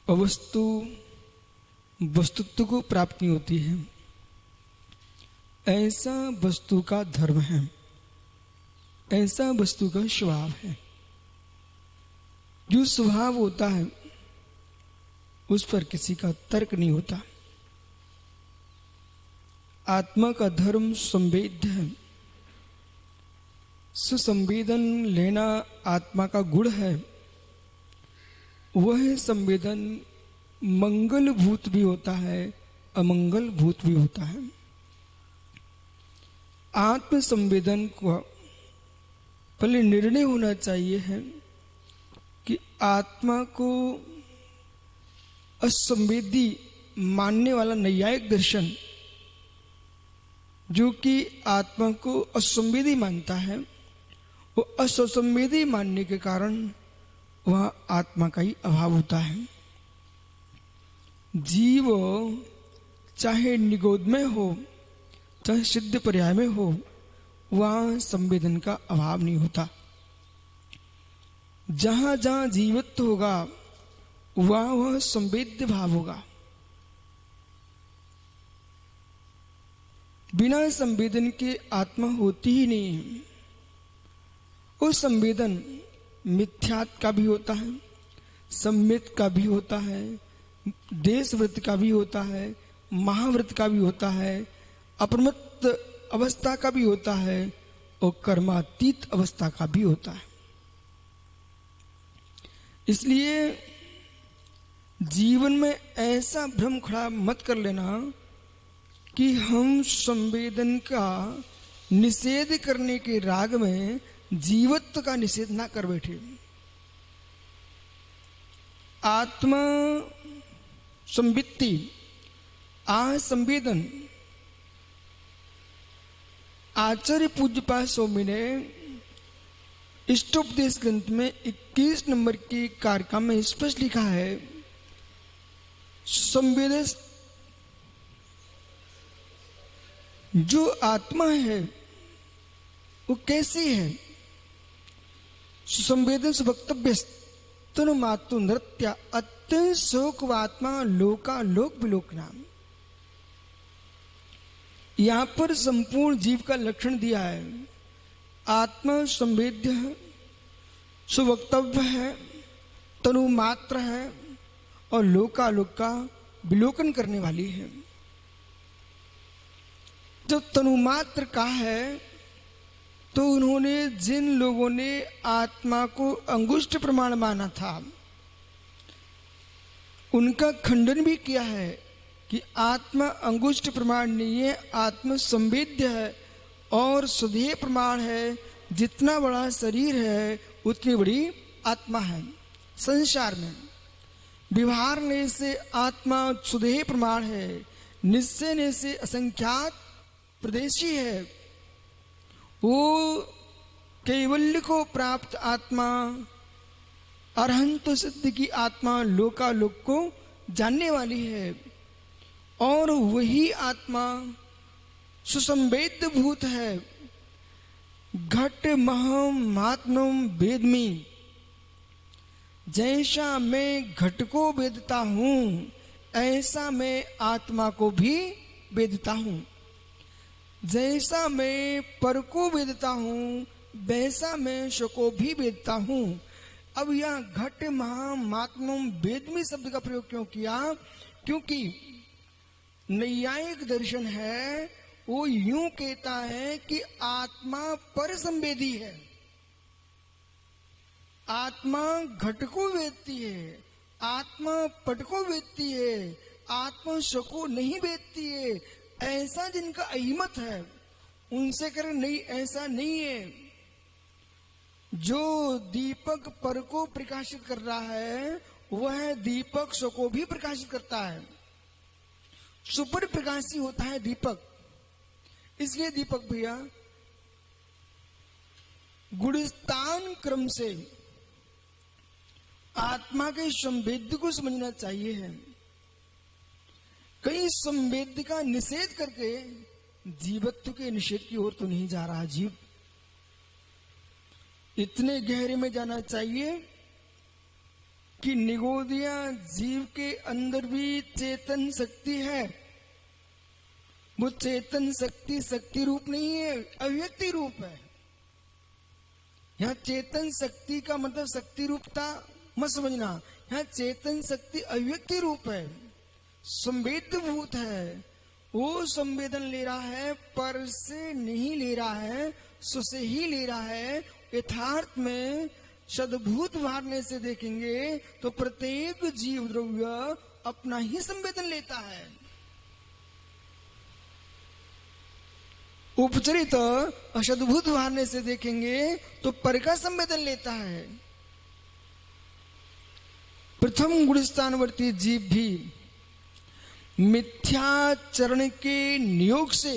अवस्तु वस्तुत्व को प्राप्ति होती है, ऐसा वस्तु का धर्म है, ऐसा वस्तु का स्वभाव है। जो स्वभाव होता है उस पर किसी का तर्क नहीं होता। आत्मा का धर्म संवेद्य है। सुसंवेदन लेना आत्मा का गुण है। वह संवेदन मंगल भूत भी होता है, अमंगल भूत भी होता है। आत्म संवेदन को पहले निर्णय होना चाहिए है कि आत्मा को असंवेदी मानने वाला नैयायिक दर्शन, जो कि आत्मा को असंवेदी मानता है, वो असंवेदी मानने के कारण वह आत्मा का ही अभाव होता है। जीव चाहे निगोद में हो, चाहे सिद्ध पर्याय में हो, वहां संवेदन का अभाव नहीं होता। जहां जहां जीवत्व होगा वहां वह संवेद्य भाव होगा। बिना संवेदन के आत्मा होती ही नहीं है। वो संवेदन मिथ्यात्व का भी होता है, सम्मित का भी होता है, देशव्रत का भी होता है, महाव्रत का भी होता है, अप्रमत्त अवस्था का भी होता है और कर्मातीत अवस्था का भी होता है। इसलिए जीवन में ऐसा भ्रम खड़ा मत कर लेना कि हम संवेदन का निषेध करने के राग में जीवत्व का निषेध ना कर बैठे। आत्मा संवित्ति संवेदन आचार्य पूज्यपाद स्वामी ने इष्टोपदेश ग्रंथ में 21 नंबर की कारिका में स्पष्ट लिखा है, संवेदन जो आत्मा है वो कैसी है। संवेदन से वक्तव्य तनु मातु नृत्य अत्यंत शोक आत्मा लोका लोक विलोक नाम। यहां पर संपूर्ण जीव का लक्षण दिया है। आत्मा संवेद्य है, सुवक्तव्य है, तनु मात्र है और लोकालोक का विलोकन करने वाली है। जब तनुमात्र का है तो उन्होंने जिन लोगों ने आत्मा को अंगुष्ठ प्रमाण माना था उनका खंडन भी किया है कि आत्मा अंगुष्ठ प्रमाण नहीं है, आत्मा संवेद्य है और सुधेय प्रमाण है। जितना बड़ा शरीर है उतनी बड़ी आत्मा है। संसार में व्यवहारने से आत्मा सुधेय प्रमाण है, निश्चय से असंख्यात प्रदेशी है। वो कैवल्य को प्राप्त आत्मा, अरहंत सिद्ध की आत्मा लोकालोक को जानने वाली है और वही आत्मा सुसंवेद्य भूत है। घट महम महात्मम वेदमी, जैसा मैं घट को वेदता हूं ऐसा मैं आत्मा को भी वेदता हूं। जैसा मैं पर को वेदता हूं वैसा मैं शको भी वेदता हूं। अब यह घट महात्मम वेदमी शब्द का प्रयोग क्यों किया? क्योंकि नैयायिक दर्शन है वो यूं कहता है कि आत्मा पर संवेदी है। आत्मा घट को वेदती है, आत्मा पट को वेदती है, आत्मा शको नहीं वेदती है। ऐसा जिनका अहिमत है उनसे करें नहीं, ऐसा नहीं है। जो दीपक पर को प्रकाशित कर रहा है वह दीपक शको भी प्रकाशित करता है। सुपर प्रकाशी होता है दीपक। इसलिए दीपक भैया गुणस्थान क्रम से आत्मा के संवेद्य को समझना चाहिए है। कहीं संवेद्य का निषेध करके जीवत्व के निषेध की ओर तो नहीं जा रहा जीव। इतने गहरे में जाना चाहिए कि निगोदिया जीव के अंदर भी चेतन शक्ति है। वो चेतन शक्ति शक्ति रूप नहीं है, अव्यक्ति रूप है। यहाँ चेतन शक्ति का मतलब शक्ति रूपता मत समझना, यहाँ चेतन शक्ति अव्यक्ति रूप है, संवेद भूत है। वो संवेदन ले रहा है, पर से नहीं ले रहा है, सु से ही ले रहा है। यथार्थ में सद्भूत भावने से देखेंगे तो प्रत्येक जीव द्रव्य अपना ही संवेदन लेता है। उपचरित असद्भुत भावने से देखेंगे तो पर का संवेदन लेता है। प्रथम गुणस्थानवर्ती जीव भी मिथ्याचरण के नियोग से,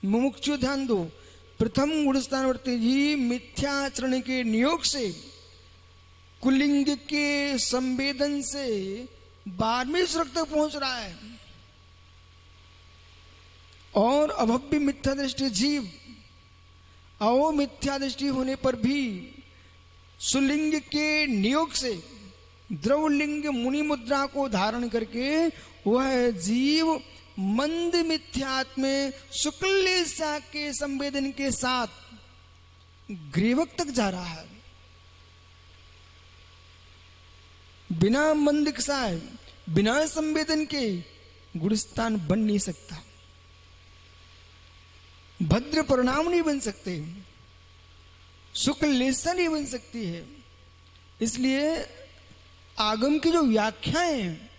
मुमुक्षु ध्यान दो, प्रथम गुणस्थानवर्ती जीव मिथ्याचरण के नियोग से, कुलिंग के संवेदन से 12वें स्वर्ग तक पहुंच रहा है। और अभव्य मिथ्या दृष्टि जीव अवो मिथ्या दृष्टि होने पर भी सुलिंग के नियोग से द्रवलिंग मुनि मुद्रा को धारण करके वह जीव मंद मिथ्यात्म शुक्लेशा के संवेदन के साथ ग्रीवक तक जा रहा है। बिना मंद कसाय, बिना संवेदन के गुणस्थान बन नहीं सकता, भद्र परिणाम नहीं बन सकते, शुक्ल लेसा नहीं बन सकती है। इसलिए आगम की जो व्याख्याएं हैं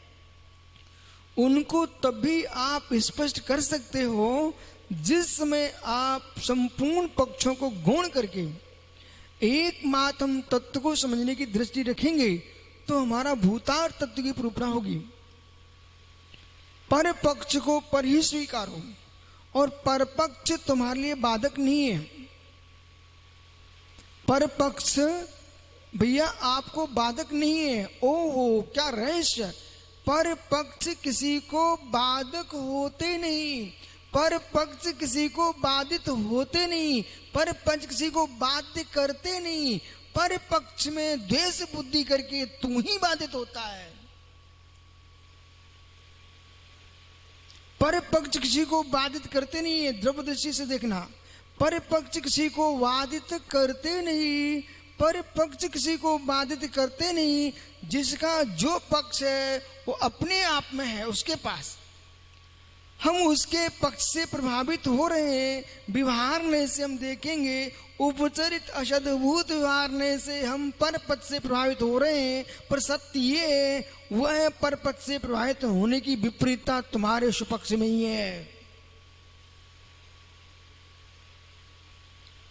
उनको तभी आप स्पष्ट कर सकते हो जिस समय आप संपूर्ण पक्षों को गौण करके एकमात्र हम तत्व को समझने की दृष्टि रखेंगे तो हमारा भूतार्थ तत्व की निरूपणा होगी। पर पक्ष को पर ही स्वीकारो और परपक्ष तुम्हारे लिए बाधक नहीं है। परपक्ष भैया आपको बाधक नहीं है। ओहो क्या रहस्य, पर पक्ष किसी को बाधक होते नहीं, पर पक्ष किसी को बाधित होते नहीं, पर पक्ष किसी को बाध्य करते नहीं, पर पक्ष में द्वेष बुद्धि करके तू ही बाधित होता है। पर पक्ष किसी को बाधित करते नहीं है, द्रव्य दृष्टि से देखना, पर पक्ष किसी को बाधित करते नहीं, पर पक्ष किसी को बाधित करते नहीं। जिसका जो पक्ष है वो अपने आप में है, उसके पास हम उसके पक्ष से प्रभावित हो रहे हैं। व्यवहारने से हम देखेंगे उपचरित अशद्भूत व्यवहारने से हम पर पद से प्रभावित हो रहे हैं, पर सत्य ये है वह पर पद से प्रभावित होने की विपरीतता तुम्हारे सुपक्ष में ही है।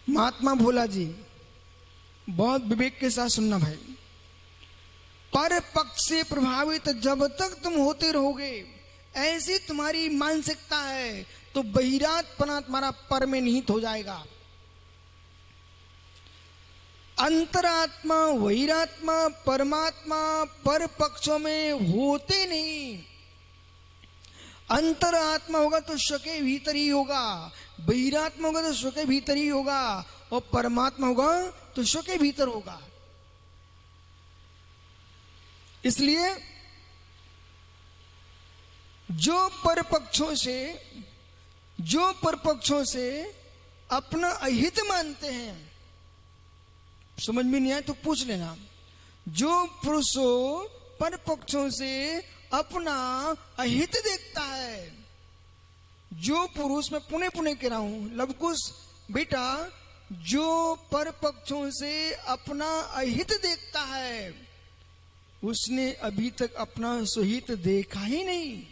महात्मा भोला जी बहुत विवेक के साथ सुनना भाई, पर पक्ष से प्रभावित जब तक तुम होते रहोगे, ऐसी तुम्हारी मानसिकता है तो बहिरात्पना तुम्हारा पर में निहित हो जाएगा। अंतरात्मा वैरात्मा परमात्मा पर पक्षों में होते नहीं। अंतरात्मा होगा तो स्वके भीतर ही होगा, बहिरात्मा होगा तो स्वके भीतर ही होगा, और परमात्मा होगा तो स्वके भीतर होगा। इसलिए जो परपक्षों से अपना अहित मानते हैं, समझ में नहीं आए तो पूछ लेना, जो पुरुषों परपक्षों से अपना अहित देखता है, जो पुरुष, मैं पुणे कह रहा हूं लवकुश बेटा, जो परपक्षों से अपना अहित देखता है उसने अभी तक अपना सुहित देखा ही नहीं।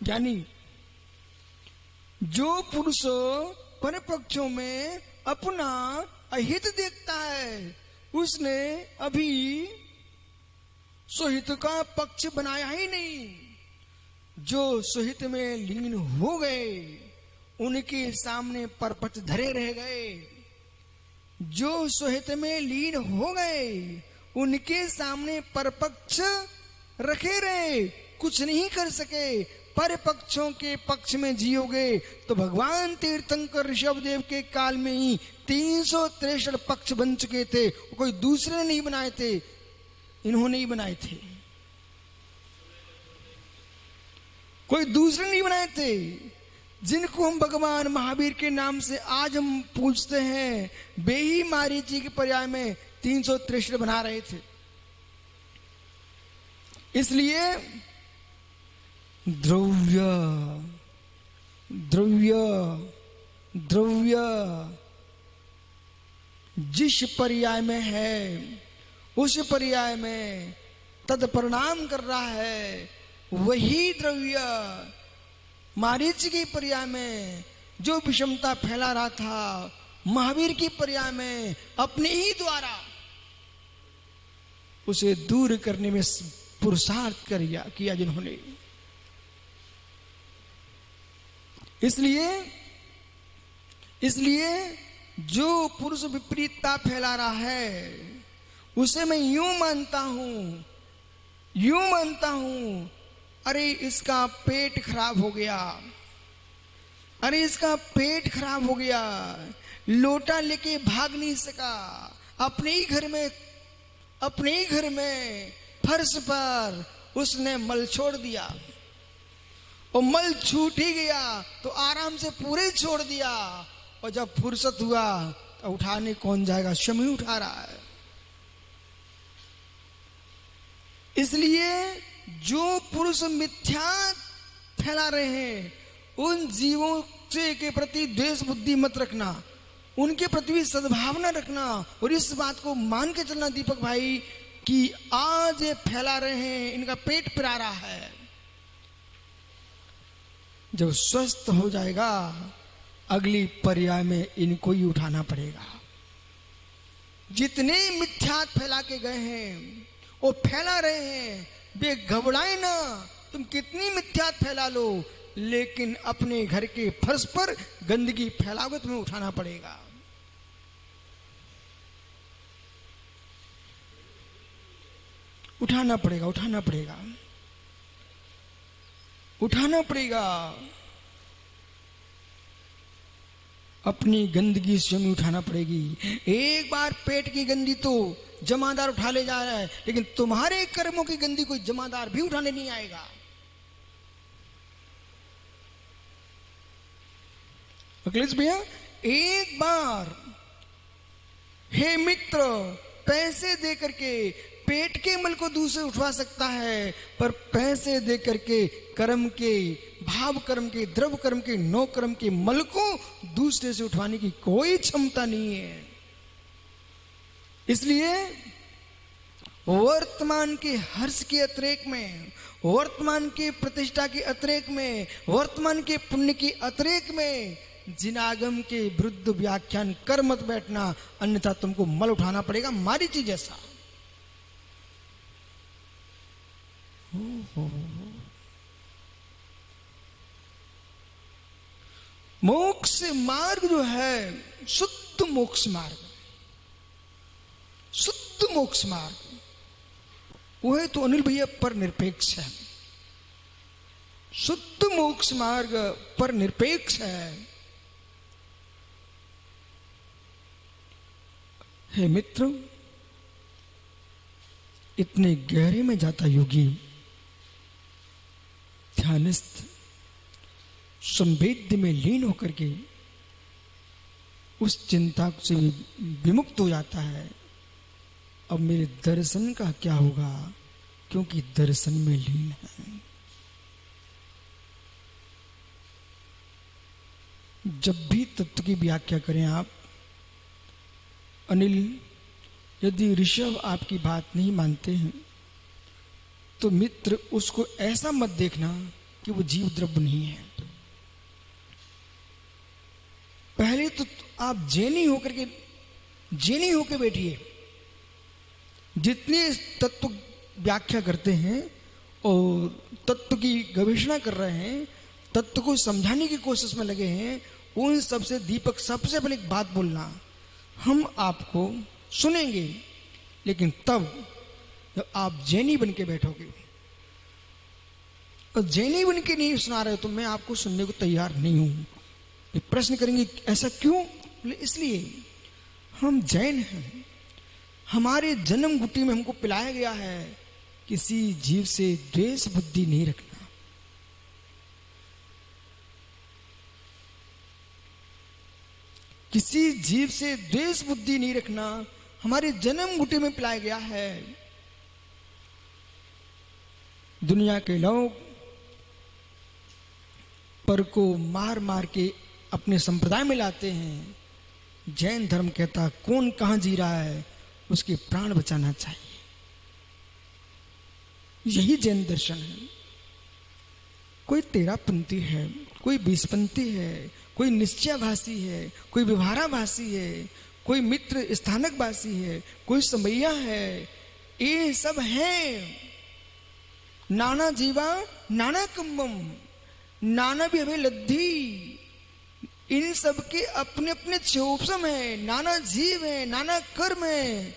यानी जो पुरुष परपक्षों में अपना अहित देखता है उसने अभी सुहित का पक्ष बनाया ही नहीं। जो सुहित में लीन हो गए उनके सामने परपक्ष धरे रह गए, जो सुहित में लीन हो गए उनके सामने परपक्ष रखे रहे, कुछ नहीं कर सके। पर पक्षों के पक्ष में जियोगे तो भगवान तीर्थंकर ऋषभदेव के काल में ही 363 पक्ष बन चुके थे। कोई दूसरे ने नहीं बनाए थे, इन्होंने ही बनाए थे। कोई दूसरे नहीं बनाए थे। जिनको हम भगवान महावीर के नाम से आज हम पूछते हैं, वे ही मारीची के पर्याय में 363 बना रहे थे। इसलिए द्रव्य द्रव्य द्रव्य जिस पर्याय में है उस पर्याय में तद परिणाम कर रहा है, वही द्रव्य मारीच की पर्याय में जो विषमता फैला रहा था, महावीर की पर्याय में अपने ही द्वारा उसे दूर करने में पुरुषार्थ किया जिन्होंने। इसलिए जो पुरुष विपरीतता फैला रहा है उसे मैं यूं मानता हूं, अरे इसका पेट खराब हो गया, अरे इसका पेट खराब हो गया, लोटा लेके भाग नहीं सका, अपने ही घर में फर्श पर उसने मल छोड़ दिया, और मल छूट ही गया तो आराम से पूरे छोड़ दिया, और जब फुर्सत हुआ तो उठाने कौन जाएगा, स्वयं ही उठा रहा है। इसलिए जो पुरुष मिथ्या फैला रहे हैं उन जीवों के प्रति द्वेष बुद्धि मत रखना, उनके प्रति भी सद्भावना रखना, और इस बात को मान के चलना दीपक भाई कि आज ये फैला रहे हैं, इनका पेट पिरा रहा है। जब स्वस्थ हो जाएगा अगली पर्याय में इनको ही उठाना पड़ेगा। जितने मिथ्यात फैला के गए हैं वो फैला रहे हैं, वे घबराए ना, तुम कितनी मिथ्यात फैला लो, लेकिन अपने घर के फर्श पर गंदगी फैलाओगे तुम्हें उठाना पड़ेगा। उठाना पड़ेगा। अपनी गंदगी स्वयं उठाना पड़ेगी। एक बार पेट की गंदी तो जमादार उठा ले जा रहा है, लेकिन तुम्हारे कर्मों की गंदी कोई जमादार भी उठाने नहीं आएगा। अखिलेश भैया, एक बार हे मित्र पैसे दे करके पेट के मल को दूसरे उठवा सकता है, पर पैसे दे करके कर्म के, भाव कर्म के, द्रव कर्म के, नो कर्म के मल को दूसरे से उठवाने की कोई क्षमता नहीं है। इसलिए वर्तमान के हर्ष के अतिरेक में, वर्तमान के प्रतिष्ठा के अतिरेक में, वर्तमान के पुण्य के अतिरेक में जिनागम के विरुद्ध व्याख्यान कर मत बैठना, अन्यथा तुमको मल उठाना पड़ेगा मारीची जैसा। मोक्ष मार्ग जो है शुद्ध मोक्ष मार्ग, शुद्ध मोक्ष मार्ग, वह तो अनिल भैया पर निरपेक्ष है। शुद्ध मोक्ष मार्ग पर निरपेक्ष है। हे मित्र, इतने गहरे में जाता योगी ध्यानस्थ संवेद्य में लीन होकर के उस चिंता से विमुक्त हो जाता है। अब मेरे दर्शन का क्या होगा, क्योंकि दर्शन में लीन है। जब भी तत्व की व्याख्या करें आप अनिल, यदि ऋषभ आपकी बात नहीं मानते हैं तो मित्र उसको ऐसा मत देखना कि वो जीव द्रव्य नहीं है। पहले तो आप जैनी होकर बैठिए। जितने तत्व व्याख्या करते हैं और तत्व की गवेषणा कर रहे हैं, तत्व को समझाने की कोशिश में लगे हैं, उन सबसे दीपक सबसे पहले एक बात बोलना, हम आपको सुनेंगे लेकिन तब जब आप जैनी बन के बैठोगे। और जैनी बन के नहीं सुना रहे हो तो मैं आपको सुनने को तैयार नहीं हूं। ये प्रश्न करेंगे ऐसा क्यों? बोले इसलिए हम जैन हैं, हमारे जन्म गुटी में हमको पिलाया गया है किसी जीव से द्वेष बुद्धि नहीं रखना। किसी जीव से द्वेष बुद्धि नहीं रखना हमारे जन्म गुटी में पिलाया गया है। दुनिया के लोग पर को मार मार के अपने संप्रदाय में लाते हैं। जैन धर्म कहता कौन कहां जी रहा है उसके प्राण बचाना चाहिए। यही जैन दर्शन है। कोई 13 पंथी है, कोई 20 पंथी है, कोई निश्चयाभासी है, कोई व्यवहाराभासी है, कोई मित्र स्थानकवासी है, कोई समैया है। ये सब है नाना जीवा नाना कुंभम, नाना भी हमें लद्धी। इन सब के अपने अपने चौपसम है, नाना जीव है, नाना कर्म है।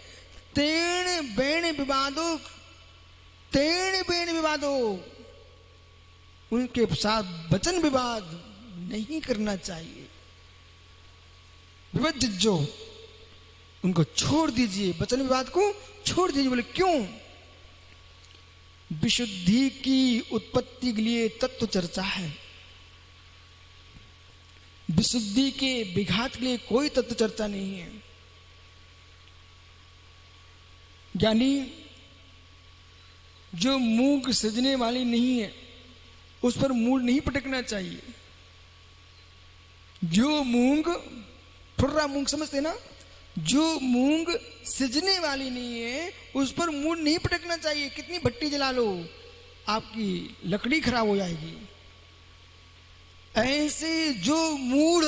तेण बेण विवादो, तेण बेण विवादो, उनके साथ वचन विवाद नहीं करना चाहिए। विवज्जो, उनको छोड़ दीजिए, वचन विवाद को छोड़ दीजिए। बोले क्यों? विशुद्धि की उत्पत्ति के लिए तत्व चर्चा है, विशुद्धि के विघात के लिए कोई तत्व चर्चा नहीं है। ज्ञानी जो मूंग सजने वाली नहीं है उस पर मूल नहीं पटकना चाहिए। जो मूंग फुर्रा मूंग समझते ना, जो मूंग सिजने वाली नहीं है उस पर मूल नहीं पटकना चाहिए। कितनी भट्टी जला लो आपकी लकड़ी खराब हो जाएगी। ऐसे जो मूढ़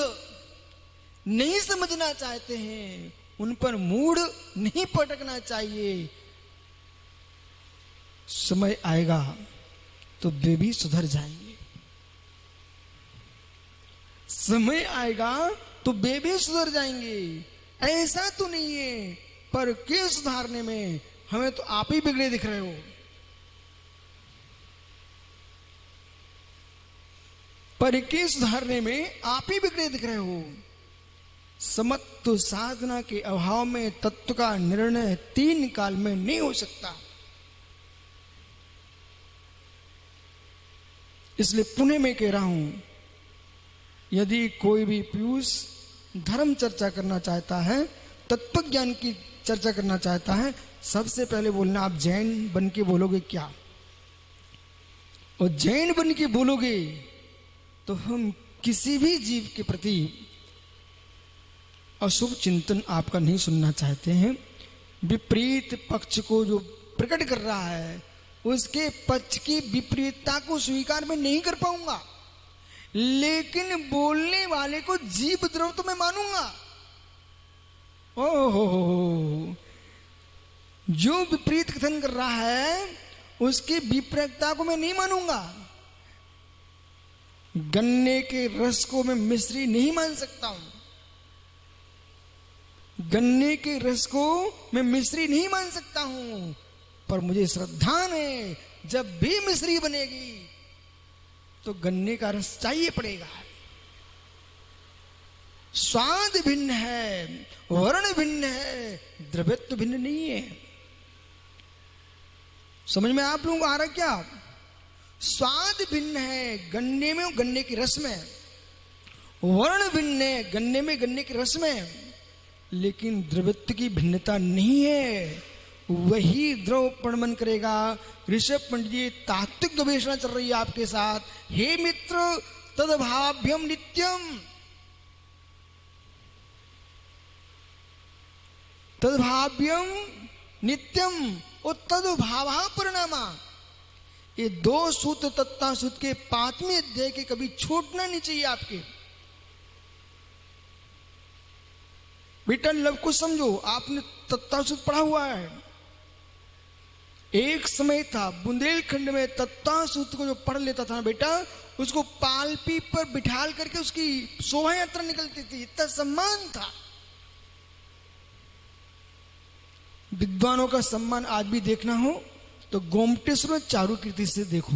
नहीं समझना चाहते हैं उन पर मूढ़ नहीं पटकना चाहिए। समय आएगा तो वे भी सुधर जाएंगे। समय आएगा तो वे भी सुधर जाएंगे। ऐसा तो नहीं है पर क्यों सुधारने में हमें तो आप ही बिगड़े दिख रहे हो। पर के सुधारने में आप ही बिगड़े दिख रहे हो। समत्व साधना के अभाव में तत्व का निर्णय 3 काल में नहीं हो सकता। इसलिए पुनः मैं कह रहा हूं, यदि कोई भी पीयूष धर्म चर्चा करना चाहता है, तत्व ज्ञान की चर्चा करना चाहता है, सबसे पहले बोलना आप जैन बन के बोलोगे क्या? और जैन बन के बोलोगे तो हम किसी भी जीव के प्रति अशुभ चिंतन आपका नहीं सुनना चाहते हैं। विपरीत पक्ष को जो प्रकट कर रहा है उसके पक्ष की विपरीतता को स्वीकार मैं नहीं कर पाऊंगा, लेकिन बोलने वाले को जीव द्रव तो मैं मानूंगा। ओहो, जो विपरीत कथन कर रहा है उसकी विपरीतता को मैं नहीं मानूंगा। गन्ने के रस को मैं मिश्री नहीं मान सकता हूं। गन्ने के रस को मैं मिश्री नहीं मान सकता हूं, पर मुझे श्रद्धा है जब भी मिश्री बनेगी तो गन्ने का रस चाहिए पड़ेगा। स्वाद भिन्न है, वर्ण भिन्न है, द्रव्यत्व भिन्न नहीं है। समझ में आप लोगों को आ रहा क्या? स्वाद भिन्न है गन्ने में, गन्ने के रस में, वर्ण भिन्न है गन्ने में, गन्ने के रस में, लेकिन द्रव्यत्व की भिन्नता नहीं है। वही द्रव प्रमन करेगा। ऋषभ पंडित जी तात्विक गवेषणा चल रही है आपके साथ। हे मित्र, तदभाव्यम नित्यम, तदभाव्यम नित्यम और तदभाव परिणामा। ये 2 सूत्र तत्ता सूत्र के 5वें अध्याय के कभी छूटना नहीं चाहिए आपके। बेटा लव को समझो, आपने तत्ता सूत्र पढ़ा हुआ है। एक समय था बुंदेलखंड में तत्ता सूत्र को जो पढ़ लेता था बेटा, उसको पालपी पर बिठाल करके उसकी शोभा यात्रा निकलती थी, इतना सम्मान था। विद्वानों का सम्मान आज भी देखना हो तो गोमटेश्वर चारुकीर्ति से देखो।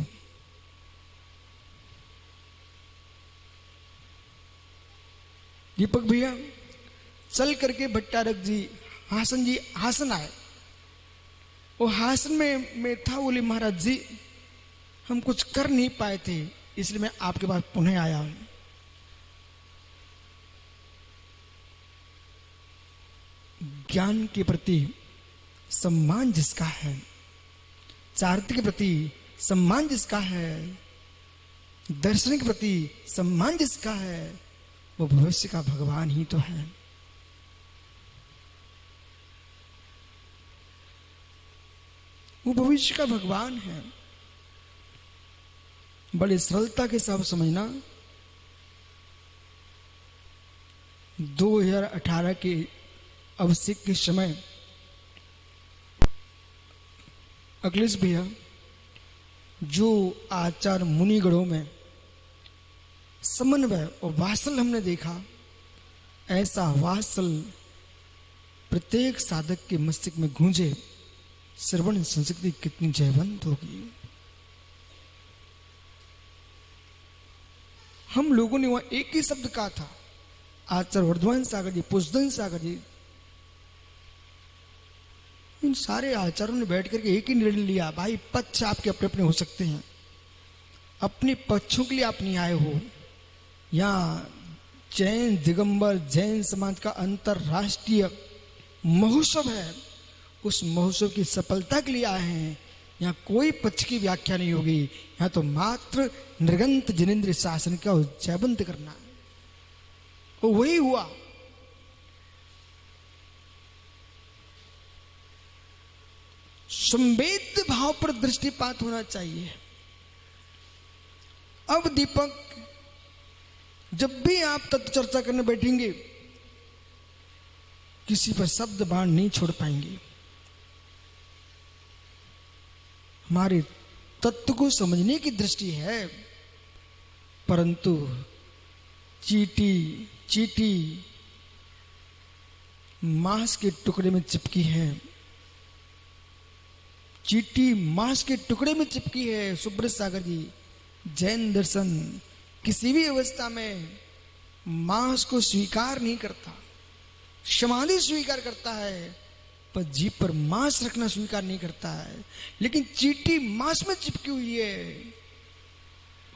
दीपक भैया चल करके भट्टारक जी हासन आए। वो हासन में था, बोले महाराज जी हम कुछ कर नहीं पाए थे, इसलिए मैं आपके पास पुनः आया हूं। ज्ञान के प्रति सम्मान जिसका है, चारित्र के प्रति सम्मान जिसका है, दर्शन के प्रति सम्मान जिसका है, वो भविष्य का भगवान ही तो है। वो भविष्य का भगवान है। बड़ी सरलता के साथ समझना, 2018 के अभिषेक के समय अखिलेश भैया जो आचार मुनिगणों में समन्वय और वात्सल हमने देखा, ऐसा वात्सल प्रत्येक साधक के मस्तिष्क में गूंजे, श्रवण संस्कृति कितनी जयवंत होगी। हम लोगों ने वहां एक ही शब्द कहा था, आचार्य वर्धमान सागर जी, पुष्पदन सागर जी, इन सारे आचार्यों ने बैठ करके एक ही निर्णय लिया, भाई पक्ष आपके अपने अपने हो सकते हैं, अपने पक्षों के लिए आप नहीं आए हो। यहाँ जैन दिगंबर जैन समाज का अंतरराष्ट्रीय महोत्सव है, उस महोत्सव की सफलता के लिए आए हैं। यहाँ कोई पक्ष की व्याख्या नहीं होगी, यहाँ तो मात्र निर्गंत जिनेन्द्र शासन का जयवंत करना है। वो वही हुआ। संवेद्य भाव पर दृष्टिपात होना चाहिए। अब दीपक, जब भी आप तत्व चर्चा करने बैठेंगे, किसी पर शब्द बाण नहीं छोड़ पाएंगे। हमारे तत्व को समझने की दृष्टि है, परंतु चीटी मांस के टुकड़े में चिपकी है, चीटी मांस के टुकड़े में चिपकी है। सुब्रत सागर जी, जैन दर्शन किसी भी अवस्था में मांस को स्वीकार नहीं करता, समाधि स्वीकार करता है, पर जीभ पर मांस रखना स्वीकार नहीं करता है। लेकिन चीटी मांस में चिपकी हुई है,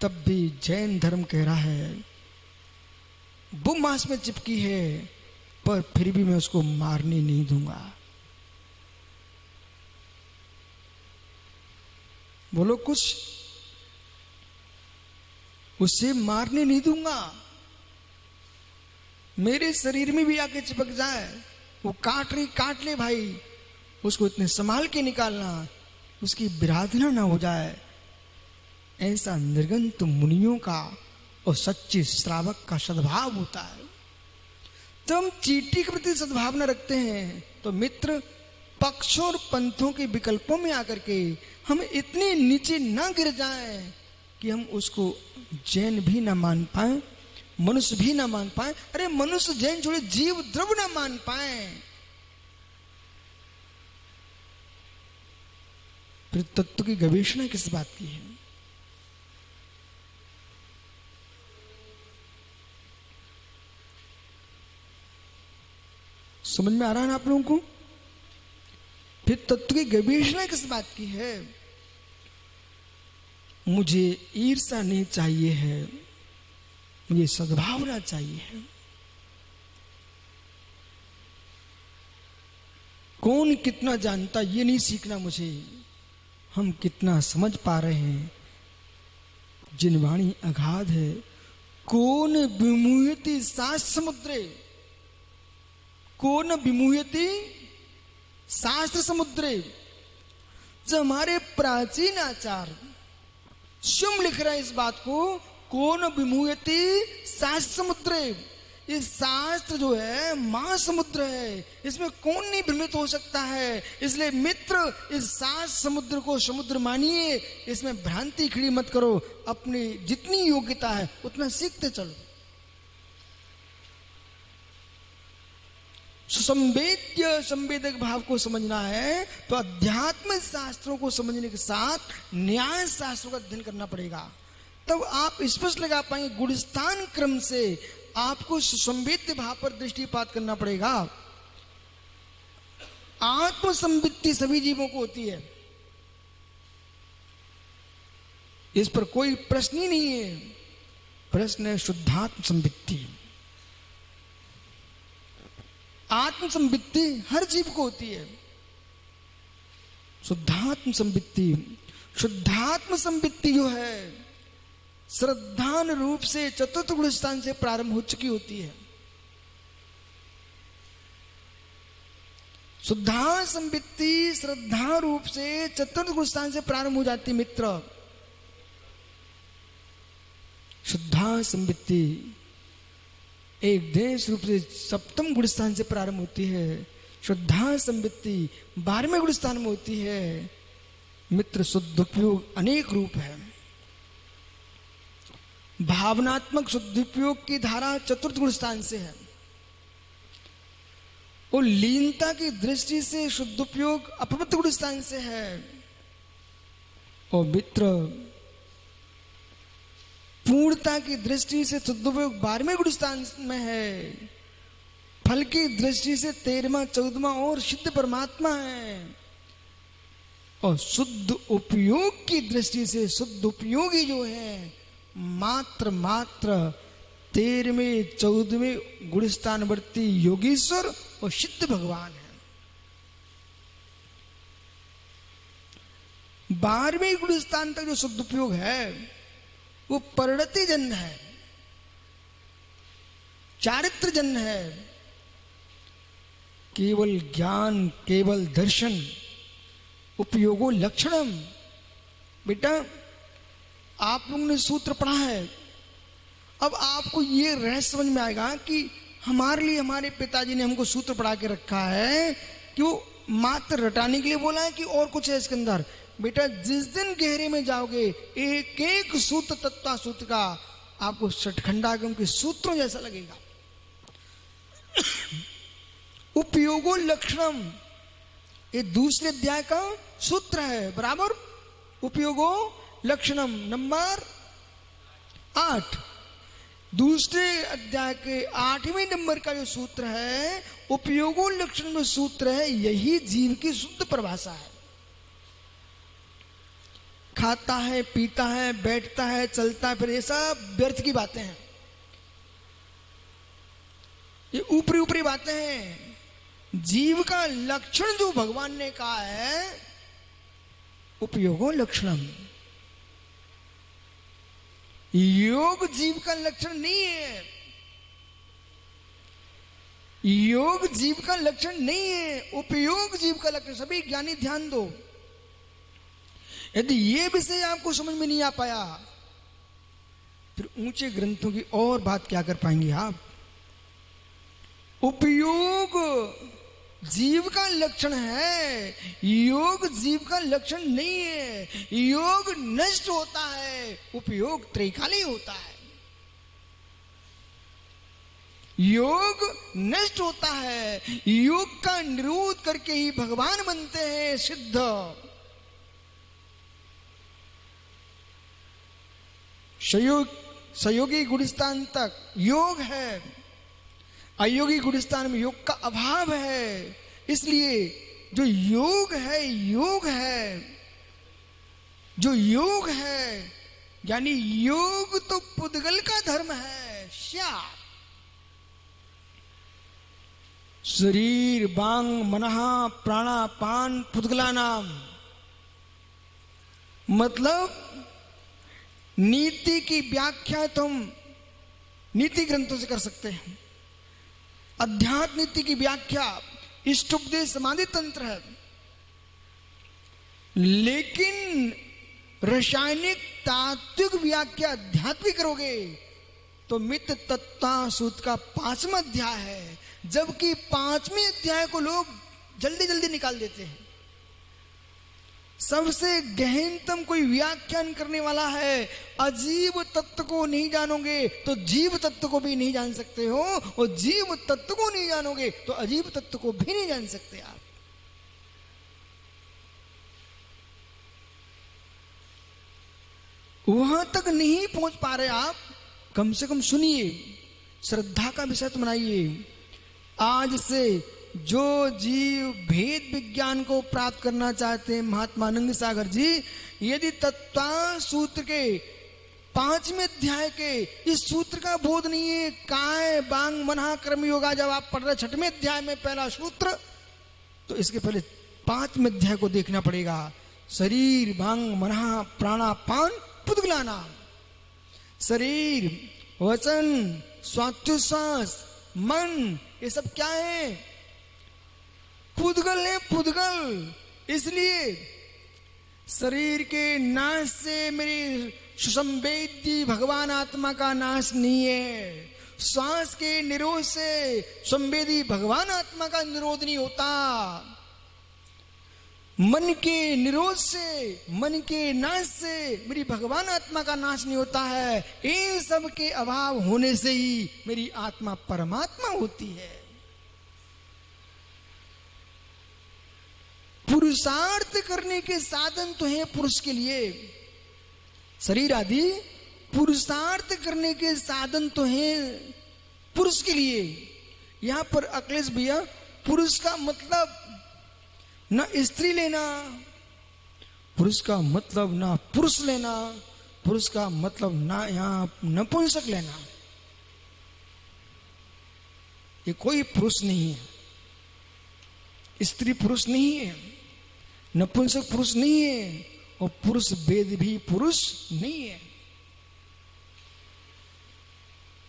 तब भी जैन धर्म कह रहा है वो मांस में चिपकी है, पर फिर भी मैं उसको मारने नहीं दूंगा। बोलो कुछ, उसे मारने नहीं दूंगा। मेरे शरीर में भी आके चिपक जाए, वो काट ले भाई, उसको इतने संभाल के निकालना, उसकी विराधना ना हो जाए। ऐसा निर्गंत मुनियों का और सच्चे श्रावक का सद्भाव होता है। जब हम चीटी के प्रति सद्भावना रखते हैं तो मित्र, पक्षों और पंथों के विकल्पों में आकर के हम इतने नीचे ना गिर जाएं कि हम उसको जैन भी ना मान पाए, मनुष्य भी ना मान पाए। अरे मनुष्य जैन छोड़े जीव द्रव ना मान पाए, फिर तत्व की गवेषणा किस बात की है? समझ में आ रहा है ना आप लोगों को? फिर तत्व की गवेषणा किस बात की है? मुझे ईर्ष्या नहीं चाहिए है, मुझे सद्भावना चाहिए है। कौन कितना जानता ये नहीं सीखना मुझे, हम कितना समझ पा रहे हैं। जिनवाणी अगाध है, कौन विमुह्यति शास्त्र समुद्रे, कौन विमुह्यति शास्त्र समुद्रे। जो हमारे प्राचीन आचार्य स्वयं लिख रहे हैं इस बात को, कौन विमुह्यति शास्त्र समुद्रे। ये शास्त्र जो है महासमुद्र है, इसमें कौन नहीं भ्रमित हो सकता है। इसलिए मित्र, इस शास्त्र समुद्र को समुद्र मानिए, इसमें भ्रांति खड़ी मत करो। अपनी जितनी योग्यता है उतना सीखते चलो। संवेद्य संवेदक भाव को समझना है तो अध्यात्म शास्त्रों को समझने के साथ न्याय शास्त्रों का अध्ययन करना पड़ेगा। तब आप स्पष्ट लगा पाएंगे गुणस्थान क्रम से आपको संवेद्य भाव पर दृष्टिपात करना पड़ेगा। आत्मसंवित्ति सभी जीवों को होती है, इस पर कोई प्रश्न ही नहीं है। प्रश्न है शुद्धात्म संवित्ति। आत्मसंवित्ति हर जीव को होती है। शुद्धात्म संवित्ति, शुद्धात्म संवित्ति जो है श्रद्धान रूप से चतुर्थ गुण स्थान से प्रारंभ हो चुकी होती है। शुद्धा संवित्ति श्रद्धा रूप से चतुर्थ गुण स्थान से प्रारंभ हो जाती मित्र। शुद्धा संवित्ति एक देश रूप से सप्तम गुण स्थान से प्रारंभ होती है। शुद्धा संवित्ति 12वें गुण स्थान में होती है। मित्र, शुद्धोपयोग अनेक रूप है। भावनात्मक शुद्धोपयोग की धारा चतुर्थ गुण स्थान से है और लीनता की दृष्टि से शुद्धोपयोग अपमृत गुण स्थान से है। और मित्र, पूर्णता की दृष्टि से शुद्धोपयोग 12वें गुण स्थान में है। फल की दृष्टि से 13वां 14वां और सिद्ध परमात्मा है। और शुद्ध उपयोग की दृष्टि से शुद्ध उपयोगी जो है मात्र 13वें 14वें गुण स्थानवर्ती योगीश्वर और सिद्ध भगवान है। 12वें गुण स्थान तक जो शुद्ध उपयोग है वो परिणति जन्य है, चारित्र जन्य है। केवल ज्ञान, केवल दर्शन, उपयोगो लक्षणम। बेटा, आप लोगों ने सूत्र पढ़ा है, अब आपको ये रहस्य समझ में आएगा कि हमारे लिए हमारे पिताजी ने हमको सूत्र पढ़ा के रखा है कि वो मात्र रटाने के लिए बोला है कि और कुछ है इसके अंदर। बेटा, जिस दिन गहरे में जाओगे एक एक सूत्र तत्वा सूत्र का आपको षटखंडागम के सूत्रों जैसा लगेगा। उपयोगो लक्षणम ये दूसरे अध्याय का सूत्र है, बराबर। उपयोगो लक्षणम नंबर 8, दूसरे अध्याय के 8वें नंबर का जो सूत्र है उपयोगो लक्षण में सूत्र है, यही जीव की शुद्ध परिभाषा है। खाता है, पीता है, बैठता है, चलता है, फिर ये सब व्यर्थ की बातें हैं, ये ऊपरी ऊपरी बातें हैं। जीव का लक्षण जो भगवान ने कहा है उपयोगो लक्षणम, योग जीव का लक्षण नहीं है। योग जीव का लक्षण नहीं है, उपयोग जीव का लक्षण। सभी ज्ञानी ध्यान दो, यदि ये विषय आपको समझ में नहीं आ पाया फिर ऊंचे ग्रंथों की और बात क्या कर पाएंगे आप। उपयोग जीव का लक्षण है, योग जीव का लक्षण नहीं है। योग नष्ट होता है, उपयोग त्रैकालिक होता है। योग नष्ट होता है, योग का निरोध करके ही भगवान बनते हैं सिद्ध। सयोगी गुणस्थान तक योग है, अयोगी गुणस्थान में योग का अभाव है। इसलिए जो योग है, योग है, जो योग है यानी योग तो पुद्गल का धर्म है। शरीर बांग मनः प्राणापान पुद्गला नाम, मतलब नीति की व्याख्या तुम नीति ग्रंथों से कर सकते हैं। अध्यात्म नीति की व्याख्या इष्टोपदेश समाधि तंत्र है, लेकिन रासायनिक तात्विक व्याख्या अध्यात्मिक करोगे तो मित्र तत्ता सूत्र का 5वां अध्याय है, जबकि 5वें अध्याय को लोग जल्दी जल्दी निकाल देते हैं। सबसे गहनतम कोई व्याख्यान करने वाला है। अजीव तत्व को नहीं जानोगे तो जीव तत्व को भी नहीं जान सकते हो, और जीव तत्व को नहीं जानोगे तो अजीव तत्व को भी नहीं जान सकते आप। वहां तक नहीं पहुंच पा रहे आप, कम से कम सुनिए। श्रद्धा का विषय तो बनाइए। आज से जो जीव भेद विज्ञान को प्राप्त करना चाहते हैं, महात्मा आनंद सागर जी यदि तत्व सूत्र के 5वें अध्याय के इस सूत्र का बोध नहीं है, काय बांग मनहा कर्म योगा, जब आप पढ़ रहे 6वें अध्याय में पहला सूत्र, तो इसके पहले 5वें अध्याय को देखना पड़ेगा। शरीर बांग मनहा प्राणापान पुद्गलाना, शरीर वचन स्वात्युश्वास मन, ये सब क्या है? पुद्गल है, पुद्गल। इसलिए शरीर के नाश से मेरी सुसंवेदी भगवान आत्मा का नाश नहीं है। श्वास के निरोध से संवेदी भगवान आत्मा का निरोध नहीं होता। मन के निरोध से, मन के नाश से मेरी भगवान आत्मा का नाश नहीं होता है। इन सब के अभाव होने से ही मेरी आत्मा परमात्मा होती है। पुरुषार्थ करने के साधन तो हैं पुरुष के लिए, शरीर आदि पुरुषार्थ करने के साधन तो हैं पुरुष के लिए। यहां पर अखिलेश भैया, पुरुष का मतलब ना स्त्री लेना, पुरुष का मतलब ना पुरुष लेना, पुरुष का मतलब ना यहां नपुंसक लेना। ये कोई पुरुष नहीं है, स्त्री पुरुष नहीं है, नपुंसक पुरुष नहीं है, और पुरुष वेद भी पुरुष नहीं है।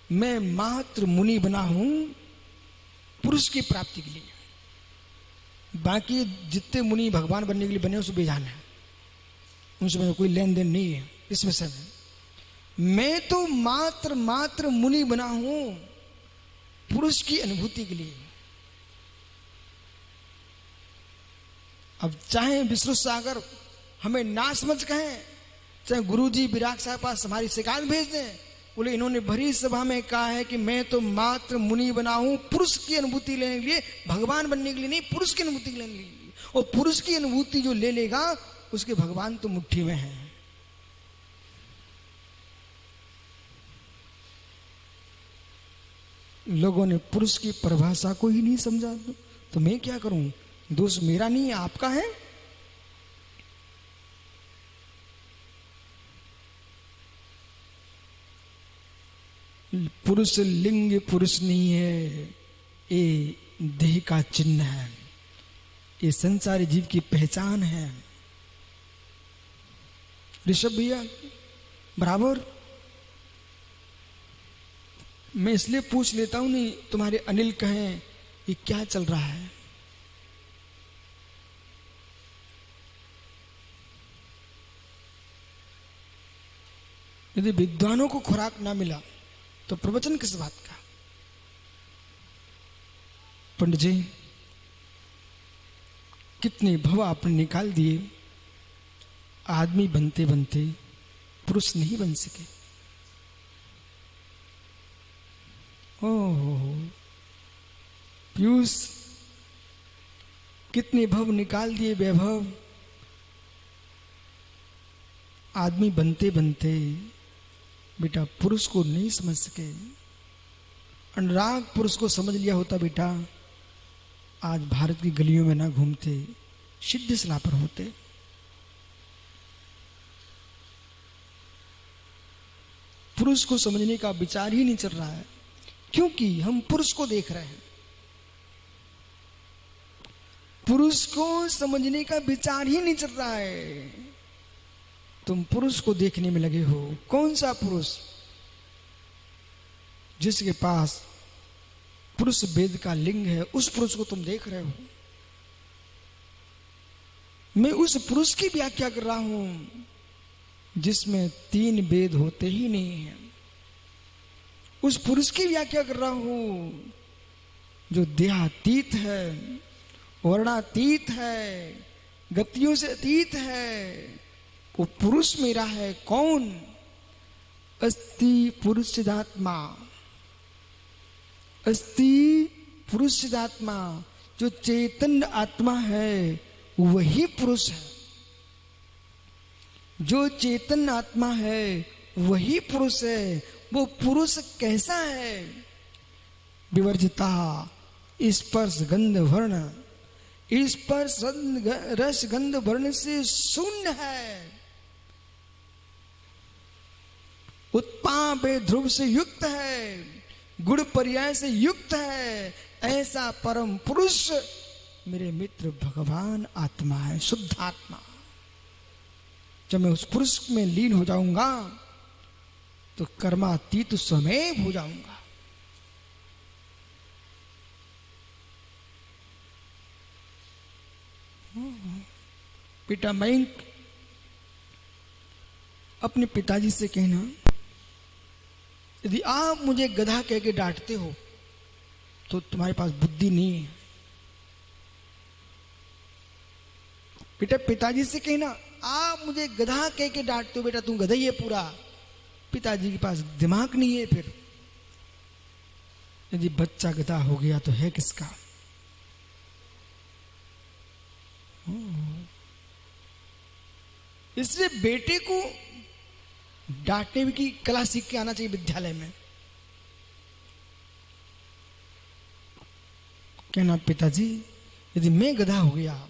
मैं मात्र मुनि बना हूं पुरुष की प्राप्ति के लिए। बाकी जितने मुनि भगवान बनने के लिए बने उसे बेजान है, उनसे मेरा कोई लेन देन नहीं है इस विषय में। मैं तो मात्र मुनि बना हूं पुरुष की अनुभूति के लिए। अब चाहे विष्णु सागर हमें ना समझ कहें, चाहे गुरुजी विराग साहब पास हमारी शिकायत भेज दें, बोले इन्होंने भरी सभा में कहा है कि मैं तो मात्र मुनि बना हूं पुरुष की अनुभूति लेने के लिए, भगवान बनने के लिए नहीं, पुरुष की अनुभूति लेने के लिए। और पुरुष की अनुभूति जो ले लेगा उसके भगवान तो मुट्ठी में है। लोगों ने पुरुष की परिभाषा को ही नहीं समझा, तो मैं क्या करूं? दोष मेरा नहीं है, आपका है। पुरुष लिंग पुरुष नहीं है, ये देह का चिन्ह है, ये संसारी जीव की पहचान है। ऋषभ भैया बराबर मैं इसलिए पूछ लेता हूं, नहीं तुम्हारे अनिल कहें ये क्या चल रहा है। यदि विद्वानों को खुराक ना मिला तो प्रवचन किस बात का? पंडित जी कितने भव आपने निकाल दिए, आदमी बनते बनते पुरुष नहीं बन सके। ओह पीयूष कितने भव निकाल दिए वैभव, आदमी बनते बनते बेटा पुरुष को नहीं समझ सके। अनुराग पुरुष को समझ लिया होता बेटा, आज भारत की गलियों में ना घूमते, सिद्ध सलाह पर होते। पुरुष को समझने का विचार ही नहीं चल रहा है, क्योंकि हम पुरुष को देख रहे हैं। पुरुष को समझने का विचार ही नहीं चल रहा है, तुम पुरुष को देखने में लगे हो। कौन सा पुरुष? जिसके पास पुरुष वेद का लिंग है, उस पुरुष को तुम देख रहे हो। मैं उस पुरुष की व्याख्या कर रहा हूं जिसमें 3 वेद होते ही नहीं है। उस पुरुष की व्याख्या कर रहा हूं जो देहातीत है, वर्णातीत है, गतियों से अतीत है। वो पुरुष मेरा है। कौन? अस्ति पुरुष सिद्धात्मा, अस्ति पुरुष सिद्धात्मा। जो चैतन्य आत्मा है वही पुरुष है। जो चैतन्य आत्मा है वही पुरुष है। वो पुरुष कैसा है? विवर्जिता स्पर्श गंध वर्ण, स्पर्श रस गंध वर्ण से शून्य है, उत्पाद ध्रुव से युक्त है, गुण पर्याय से युक्त है। ऐसा परम पुरुष मेरे मित्र भगवान आत्मा है, शुद्ध आत्मा। जब मैं उस पुरुष में लीन हो जाऊंगा तो कर्मातीत स्वयं हो जाऊंगा। पिता बैंक अपने पिताजी से कहना, यदि आप मुझे गधा कह के डांटते हो तो तुम्हारे पास बुद्धि नहीं है। बेटा पिताजी से कहना, आप मुझे गधा कह के डांटते हो, बेटा तू गधा ही है पूरा, पिताजी के पास दिमाग नहीं है। फिर यदि बच्चा गधा हो गया तो है किसका? इसलिए बेटे को डांटने की कला सीख के आना चाहिए विद्यालय में। कहना, पिताजी यदि मैं गधा हो गया,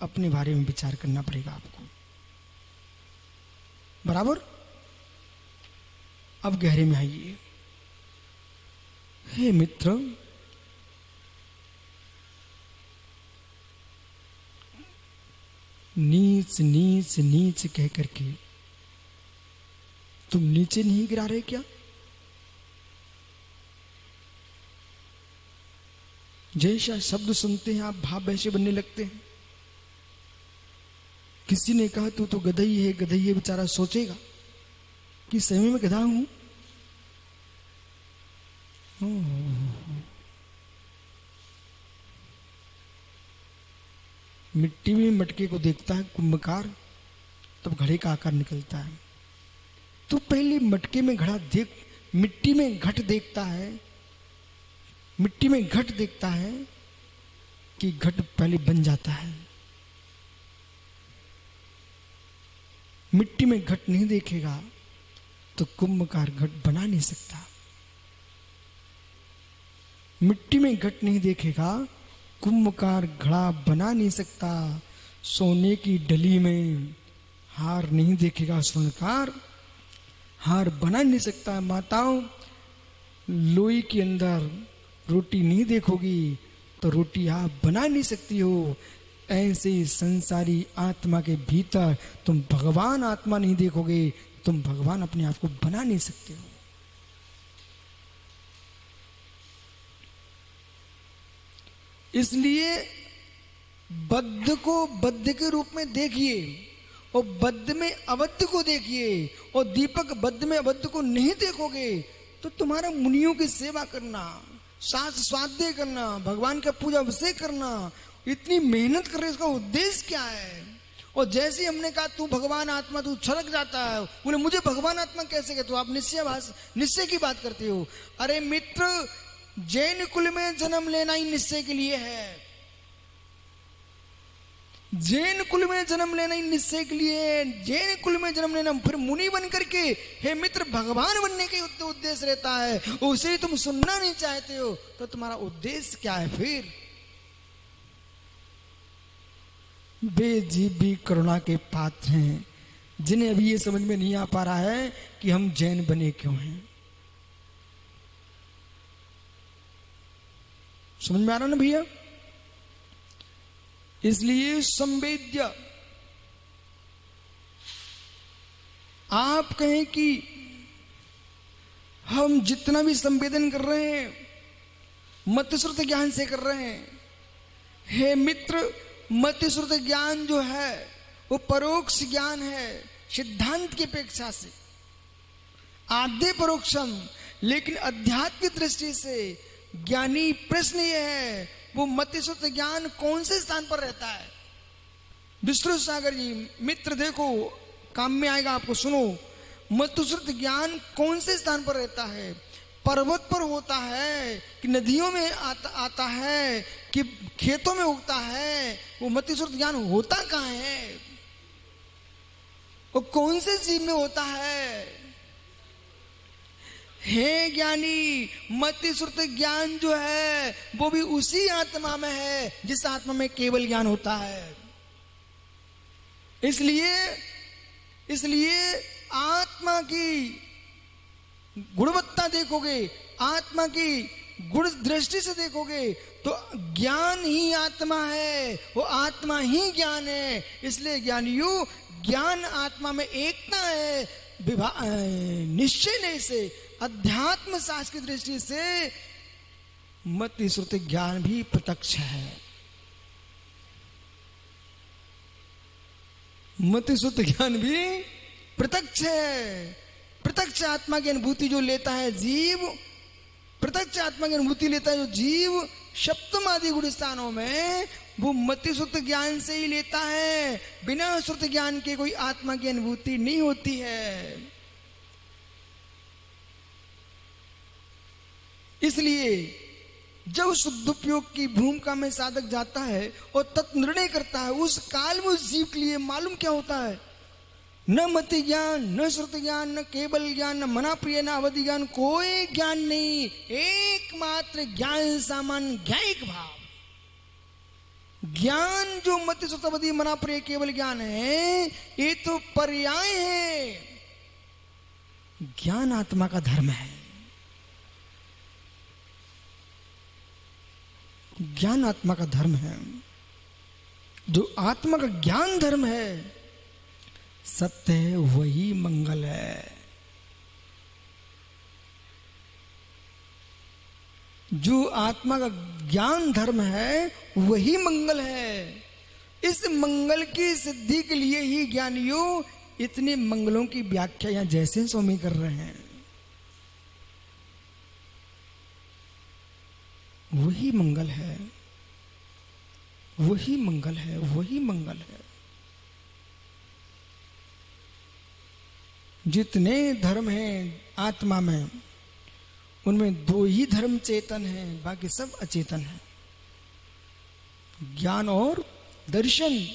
अपने बारे में विचार करना पड़ेगा आपको, बराबर। अब गहरे में आइए। हे मित्र, नीच नीच नीच कह करके तुम नीचे नहीं गिरा रहे क्या? जैसा शब्द सुनते हैं आप भाव वैसे बनने लगते हैं। किसी ने कहा तू तो गधई है, गधई है, बेचारा सोचेगा कि सही में गधा हूं। मिट्टी में मटके को देखता है कुंभकार, तब घड़े का आकार निकलता है। तो पहले मटके में घड़ा देख, मिट्टी में घट देखता है, मिट्टी में घट देखता है कि घट पहले बन जाता है। मिट्टी में घट नहीं देखेगा तो कुंभकार घट बना नहीं सकता। मिट्टी में घट नहीं देखेगा, कुंभकार घड़ा बना नहीं सकता। सोने की डली में हार नहीं देखेगा, स्वर्णकार हार बना नहीं सकता। माताओं, लोई के अंदर रोटी नहीं देखोगी तो रोटी आप बना नहीं सकती हो। ऐसे संसारी आत्मा के भीतर तुम भगवान आत्मा नहीं देखोगे, तुम भगवान अपने आप को बना नहीं सकते हो। इसलिए बद्ध को बद्ध के रूप में देखिए और बद्ध में अबद्ध को देखिए, और दीपक बद्ध में अबद्ध को नहीं देखोगे तो तुम्हारा मुनियों की सेवा करना, साथ स्वाध्याय करना, भगवान का पूजा अभिषेक करना, इतनी मेहनत कर रहे, इसका उद्देश्य क्या है? और जैसे ही हमने कहा तू भगवान आत्मा, तू छलक जाता है। बोले मुझे भगवान आत्मा कैसे कहते हो? आप निश्चय की बात करते हो। अरे मित्र, जैन कुल में जन्म लेना ही निश्चय के लिए है। जैन कुल में जन्म लेना ही निश्चय के लिए, जैन कुल में जन्म लेना, फिर मुनि बन करके हे मित्र भगवान बनने के उद्देश्य रहता है। उसे ही तुम सुनना नहीं चाहते हो तो तुम्हारा उद्देश्य क्या है? फिर वे जीव भी करुणा के पात्र हैं, जिन्हें अभी ये समझ में नहीं आ पा रहा है कि हम जैन बने क्यों हैं। समझ में आ रहा ना भैया? इसलिए संवेद्य, आप कहें कि हम जितना भी संवेदन कर रहे हैं मत श्रुत ज्ञान से कर रहे हैं। हे मित्र, मत श्रुत ज्ञान जो है वो परोक्ष ज्ञान है सिद्धांत की अपेक्षा से, आद्य परोक्षम। लेकिन अध्यात्मिक दृष्टि से ज्ञानी प्रश्न ये है, वो मतिश्रुत ज्ञान कौन से स्थान पर रहता है? विष्णु सागर जी, मित्र देखो काम में आएगा आपको, सुनो। मतिश्रुत ज्ञान कौन से स्थान पर रहता है? पर्वत पर होता है कि नदियों में आता है कि खेतों में उगता है? वो मतिश्रुत ज्ञान होता कहाँ है? वो कौन से जीव में होता है? हे ज्ञानी, मति श्रुति ज्ञान जो है वो भी उसी आत्मा में है जिस आत्मा में केवल ज्ञान होता है। इसलिए आत्मा की गुणवत्ता देखोगे, आत्मा की गुण दृष्टि से देखोगे तो ज्ञान ही आत्मा है, वो आत्मा ही ज्ञान है। इसलिए ज्ञानियों, ज्ञान आत्मा में एकता है। निश्चय नहीं से अध्यात्म शास्त्र की दृष्टि से मति श्रुति ज्ञान भी प्रत्यक्ष है। मति श्रुति ज्ञान भी प्रत्यक्ष है। प्रत्यक्ष आत्मा की अनुभूति जो लेता है जीव, प्रत्यक्ष आत्मा की अनुभूति लेता है जो जीव सप्तम आदि गुण स्थानों में, वो मति श्रुति ज्ञान से ही लेता है। बिना श्रुति ज्ञान के कोई आत्मा की अनुभूति नहीं होती है। इसलिए जब शुद्धोपयोग की भूमिका में साधक जाता है और तत्निर्णय करता है, उस काल में उस जीव के लिए मालूम क्या होता है? न मति ज्ञान, न श्रुति ज्ञान, न केवल ज्ञान, न मना प्रिय, न अवधि ज्ञान, कोई ज्ञान नहीं। एकमात्र ज्ञान सामान्य ज्ञायिक भाव। ज्ञान जो मति श्रुति अवधि मना प्रिय केवल ज्ञान है, ये तो पर्याय है। ज्ञान आत्मा का धर्म है। ज्ञान आत्मा का धर्म है। जो आत्मा का ज्ञान धर्म है, सत्य है, वही मंगल है। जो आत्मा का ज्ञान धर्म है वही मंगल है। इस मंगल की सिद्धि के लिए ही ज्ञानियों इतने मंगलों की व्याख्या यहां जैसे स्वामी कर रहे हैं। वही मंगल है, वही मंगल है, वही मंगल है। जितने धर्म हैं आत्मा में, उनमें दो ही धर्म चेतन हैं, बाकी सब अचेतन हैं। ज्ञान और दर्शन।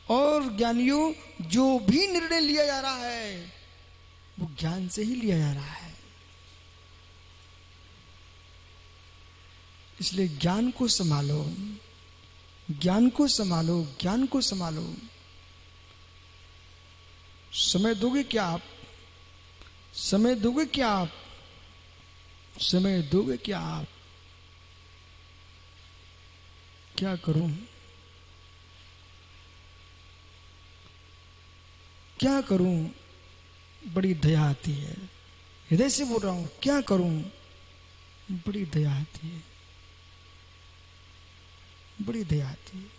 और ज्ञानियों, जो भी निर्णय लिया जा रहा है वो ज्ञान से ही लिया जा रहा है। इसलिए ज्ञान को संभालो, ज्ञान को संभालो, ज्ञान को संभालो। समय दोगे क्या आप? समय दोगे क्या आप? समय दोगे क्या आप? क्या करूं, क्या करूं? बड़ी दया आती है, हृदय से बोल रहा हूं। क्या करूं? बड़ी दया आती है, बड़ी दया आती है।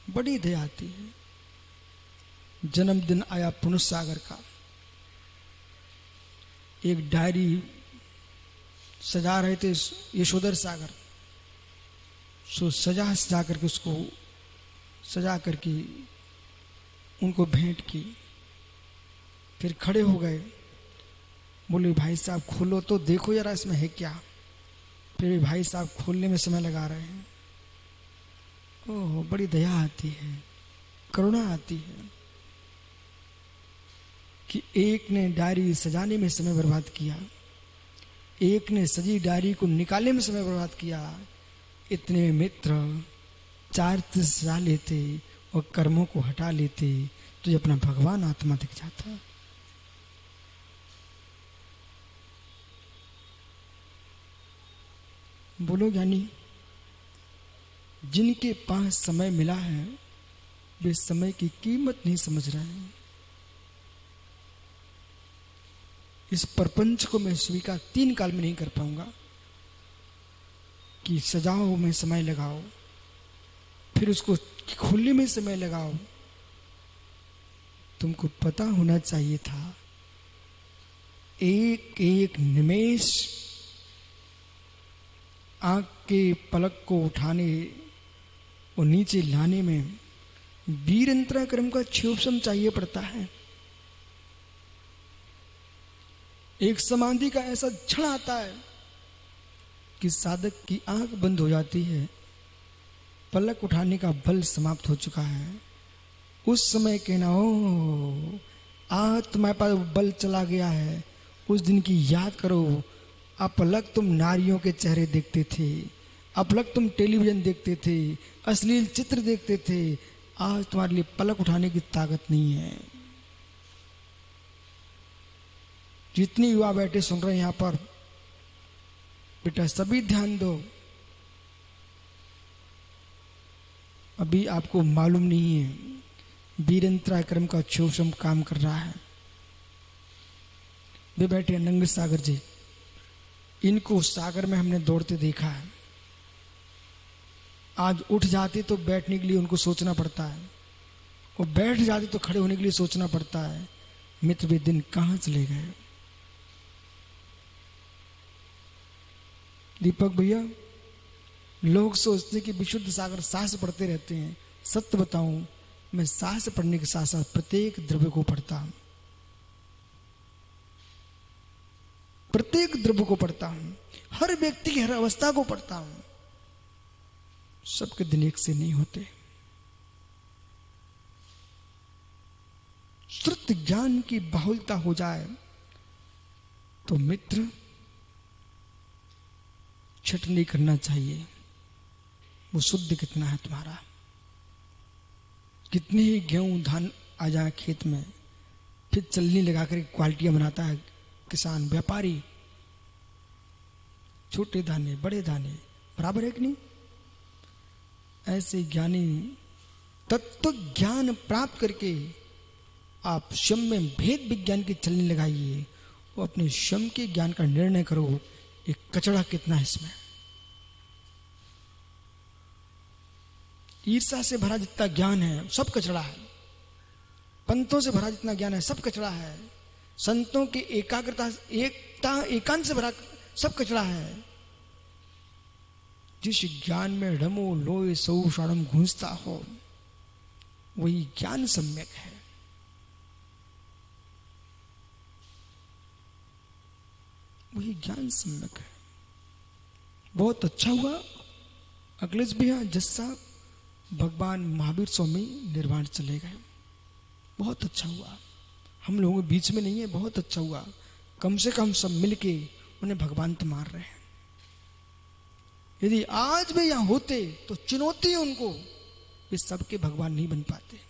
बड़ी दया आती है। जन्मदिन आया पुनुष सागर का, एक डायरी सजा रहे थे यशोधर सागर। सो सजा करके उसको सजा करके उनको भेंट की। फिर खड़े हो गए, बोले भाई साहब खोलो तो देखो जरा इसमें है क्या। फिर भाई साहब खोलने में समय लगा रहे हैं। ओह, बड़ी दया आती है, करुणा आती है कि एक ने डायरी सजाने में समय बर्बाद किया, एक ने सजी डायरी को निकालने में समय बर्बाद किया। इतने मित्र चार सजा लेते और कर्मों को हटा लेते तो ये अपना भगवान आत्मा दिख जाता। बोलो ज्ञानी, जिनके पास समय मिला है वे समय की कीमत नहीं समझ रहे हैं। इस प्रपंच को मैं स्वीकार 3 काल में नहीं कर पाऊंगा कि सजाओ में समय लगाओ, फिर उसको खोलने में समय लगाओ। तुमको पता होना चाहिए था, एक एक निमेष आंख के पलक को उठाने और नीचे लाने में वीर अंतराक्रम का क्षोभम चाहिए पड़ता है। एक समाधि का ऐसा क्षण आता है कि साधक की आंख बंद हो जाती है, पलक उठाने का बल समाप्त हो चुका है उस समय कहना, ओ आज तुम्हारे पास बल चला गया है, उस दिन की याद करो। अपलक तुम नारियों के चेहरे देखते थे, अपलक तुम टेलीविजन देखते थे, अश्लील चित्र देखते थे। आज तुम्हारे लिए पलक उठाने की ताकत नहीं है। जितनी युवा बैठे सुन रहे हैं यहाँ पर, बेटा सभी ध्यान दो। अभी आपको मालूम नहीं है, वीरेंद्राक्रम का शोषम काम कर रहा है। वे बैठे नंग सागर जी, इनको सागर में हमने दौड़ते देखा है। आज उठ जाते तो बैठने के लिए उनको सोचना पड़ता है, और बैठ जाते तो खड़े होने के लिए सोचना पड़ता है। मित्र वे दिन कहाँ चले गए? दीपक भैया, लोग सोचते कि विशुद्ध सागर साहस पढ़ते रहते हैं। सत्य बताऊं, मैं साहस पढ़ने के साथ साथ प्रत्येक द्रव्य को पढ़ता हूं, प्रत्येक द्रव्य को पढ़ता हूं, हर व्यक्ति की हर अवस्था को पढ़ता हूं। सबके दिन एक से नहीं होते। श्रुत ज्ञान की बाहुलता हो जाए तो मित्र छट नहीं करना चाहिए। वो शुद्ध कितना है तुम्हारा, कितने ही गेहूं धान आ जाए खेत में, फिर चलनी लगाकर क्वालिटियां बनाता है किसान व्यापारी। छोटे दाने बड़े दाने बराबर है कि नहीं? ऐसे ज्ञानी तत्व ज्ञान प्राप्त करके आप शम में भेद विज्ञान की चलनी लगाइए, वो अपने शम के ज्ञान का निर्णय करो। एक कचड़ा कितना है इसमें? ईर्षा से भरा जितना ज्ञान है सब कचड़ा है, पंतों से भरा जितना ज्ञान है सब कचड़ा है, संतों की एकाग्रता एकता एकांत से भरा सब कचड़ा है। जिस ज्ञान में रमो लोय सौ षाणम घूंसता हो, वही ज्ञान सम्यक है। वही ज्ञान सम्यक है। बहुत अच्छा हुआ अखिलेश भैया जस्सा भगवान महावीर स्वामी निर्वाण चले गए। बहुत अच्छा हुआ, हम लोगों के बीच में नहीं है, बहुत अच्छा हुआ। कम से कम सब मिलके उन्हें भगवान तो मार रहे हैं। यदि आज भी यहां होते तो चुनौती है उनको, ये सबके भगवान नहीं बन पाते,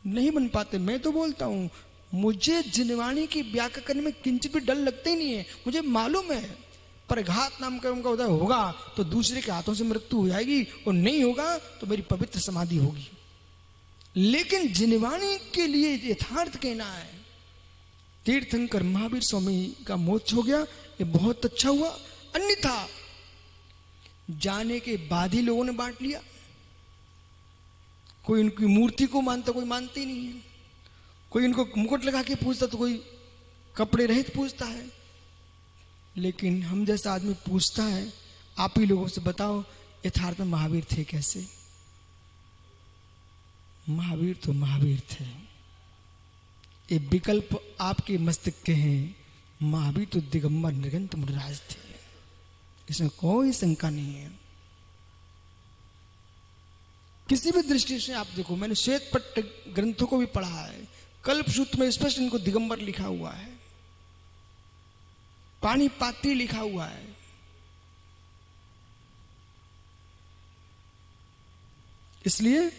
नहीं बन पाते। मैं तो बोलता हूं, मुझे जिनवाणी की व्याख्या करने में किंचित भी डर लगता ही नहीं है। मुझे मालूम है पर घात नाम कर्म का उदय होगा तो दूसरे के हाथों से मृत्यु हो जाएगी, और नहीं होगा तो मेरी पवित्र समाधि होगी। लेकिन जिनवाणी के लिए यथार्थ कहना है। तीर्थंकर महावीर स्वामी का मोक्ष हो गया, ये बहुत अच्छा हुआ। अन्यथा जाने के बाद ही लोगों ने बांट लिया। कोई उनकी मूर्ति को मानता, कोई मानते ही नहीं है। कोई इनको मुकुट लगा के पूछता तो कोई कपड़े रहित पूछता है। लेकिन हम जैसा आदमी पूछता है, आप ही लोगों से बताओ यथार्थ में महावीर थे कैसे? महावीर तो महावीर थे। ये विकल्प आपके मस्तिष्क के हैं। महावीर तो दिगंबर निर्गंत मुनिराज थे, इसमें कोई शंका नहीं है। किसी भी दृष्टि से आप देखो, मैंने श्वेतपट्ट ग्रंथों को भी पढ़ा है, कल्पसूत्र में स्पष्ट इनको दिगंबर लिखा हुआ है, पाणिपात्री लिखा हुआ है। इसलिए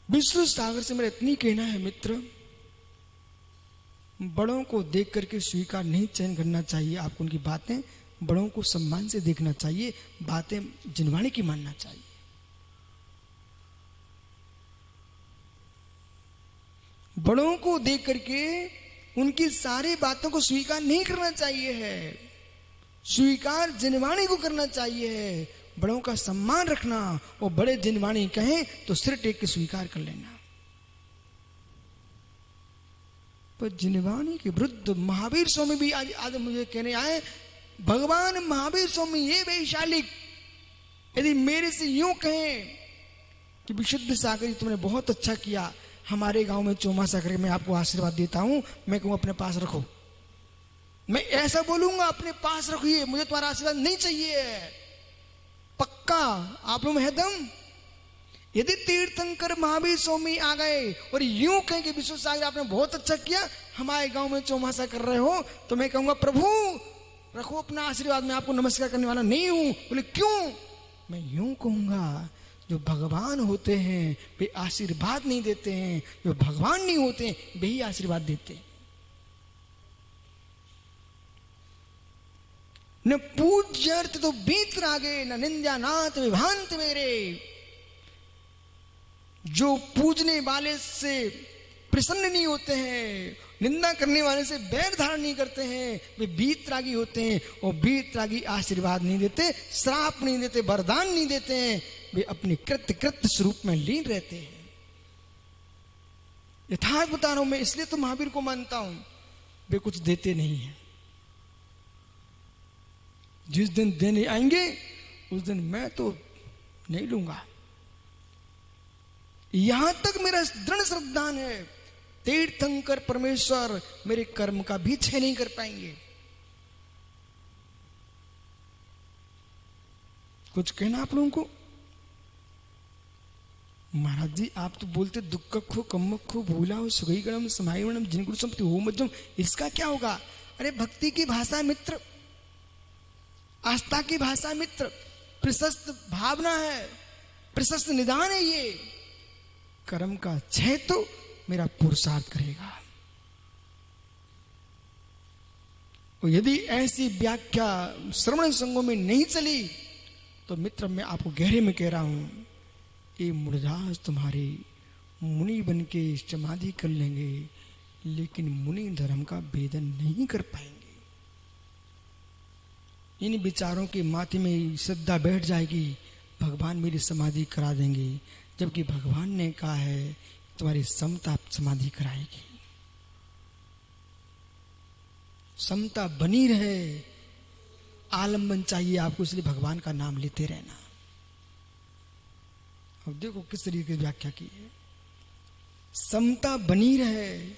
विश्व सागर से मेरा इतनी कहना है मित्र, बड़ों को देख करके स्वीकार नहीं चयन करना चाहिए। आपको उनकी बातें, बड़ों को सम्मान से देखना चाहिए, बातें जिनवाणी की मानना चाहिए। बड़ों को देख करके उनकी सारी बातों को स्वीकार नहीं करना चाहिए है, स्वीकार जिनवाणी को करना चाहिए है। बड़ों का सम्मान रखना, और बड़े जिनवाणी कहें तो सिर टेक के स्वीकार कर लेना। पर जिनवाणी के विरुद्ध महावीर स्वामी भी आज मुझे कहने आए, भगवान महावीर स्वामी ये वैशालिक यदि मेरे से यूं कहें कि विशुद्ध सागर जी तुमने बहुत अच्छा किया, हमारे गांव में चौमासा करके मैं आपको आशीर्वाद देता हूं, मैं कहूं अपने पास रखो, मैं ऐसा बोलूंगा अपने पास रखिए, मुझे तुम्हारा आशीर्वाद नहीं चाहिए। पक्का आप लोग में है दम? यदि तीर्थंकर महावीर स्वामी आ गए और यूं कहें कि विश्व सागर आपने बहुत अच्छा किया, हमारे गांव में चौमासा कर रहे हो, तो मैं कहूंगा प्रभु रखो अपना आशीर्वाद, मैं आपको नमस्कार करने वाला नहीं हूं। बोले क्यों? मैं यूं कहूंगा जो भगवान होते हैं वे आशीर्वाद नहीं देते हैं, जो भगवान नहीं होते वे ही आशीर्वाद देते हैं। न पूज्यर्थ तो बीत रागे, न निंदा नाथ विभांत मेरे। जो पूजने वाले से प्रसन्न नहीं होते हैं, निंदा करने वाले से बैर धारण नहीं करते हैं, वे बीतरागी होते हैं। और बीतरागी आशीर्वाद नहीं देते, श्राप नहीं देते, वरदान नहीं देते हैं, वे अपने कृत्य स्वरूप में लीन रहते हैं। यथार्थ बता रहा हूं मैं, इसलिए तो महावीर को मानता हूं। वे कुछ देते नहीं है, जिस दिन देने आएंगे उस दिन मैं तो नहीं लूंगा। यहां तक मेरा दृढ़ श्रद्धान है, तीर्थंकर परमेश्वर मेरे कर्म का भी क्षय नहीं कर पाएंगे। कुछ कहना आप लोगों को? महाराज जी आप तो बोलते दुख खो कम खो भूला हो सुगई गणम समाई गणम जिन संपत्ति हो मज्जम, इसका क्या होगा? अरे भक्ति की भाषा मित्र, आस्था की भाषा मित्र, प्रशस्त भावना है, प्रशस्त निदान है। ये कर्म का क्षय तो मेरा पुरुषार्थ करेगा। और यदि ऐसी व्याख्या श्रवण संगों में नहीं चली तो मित्र मैं आपको गहरे में कह रहा हूं, ये मुरदास तुम्हारे मुनि बन के समाधि कर लेंगे, लेकिन मुनि धर्म का भेदन नहीं कर पाएंगे। इन विचारों के माथे में श्रद्धा बैठ जाएगी, भगवान मेरी समाधि करा देंगे, जबकि भगवान ने कहा है तुम्हारी समता समाधि कराएगी। समता बनी रहे, आलम्बन चाहिए आपको, इसलिए भगवान का नाम लेते रहना। अब देखो किस तरीके की व्याख्या की है। समता बनी रहे,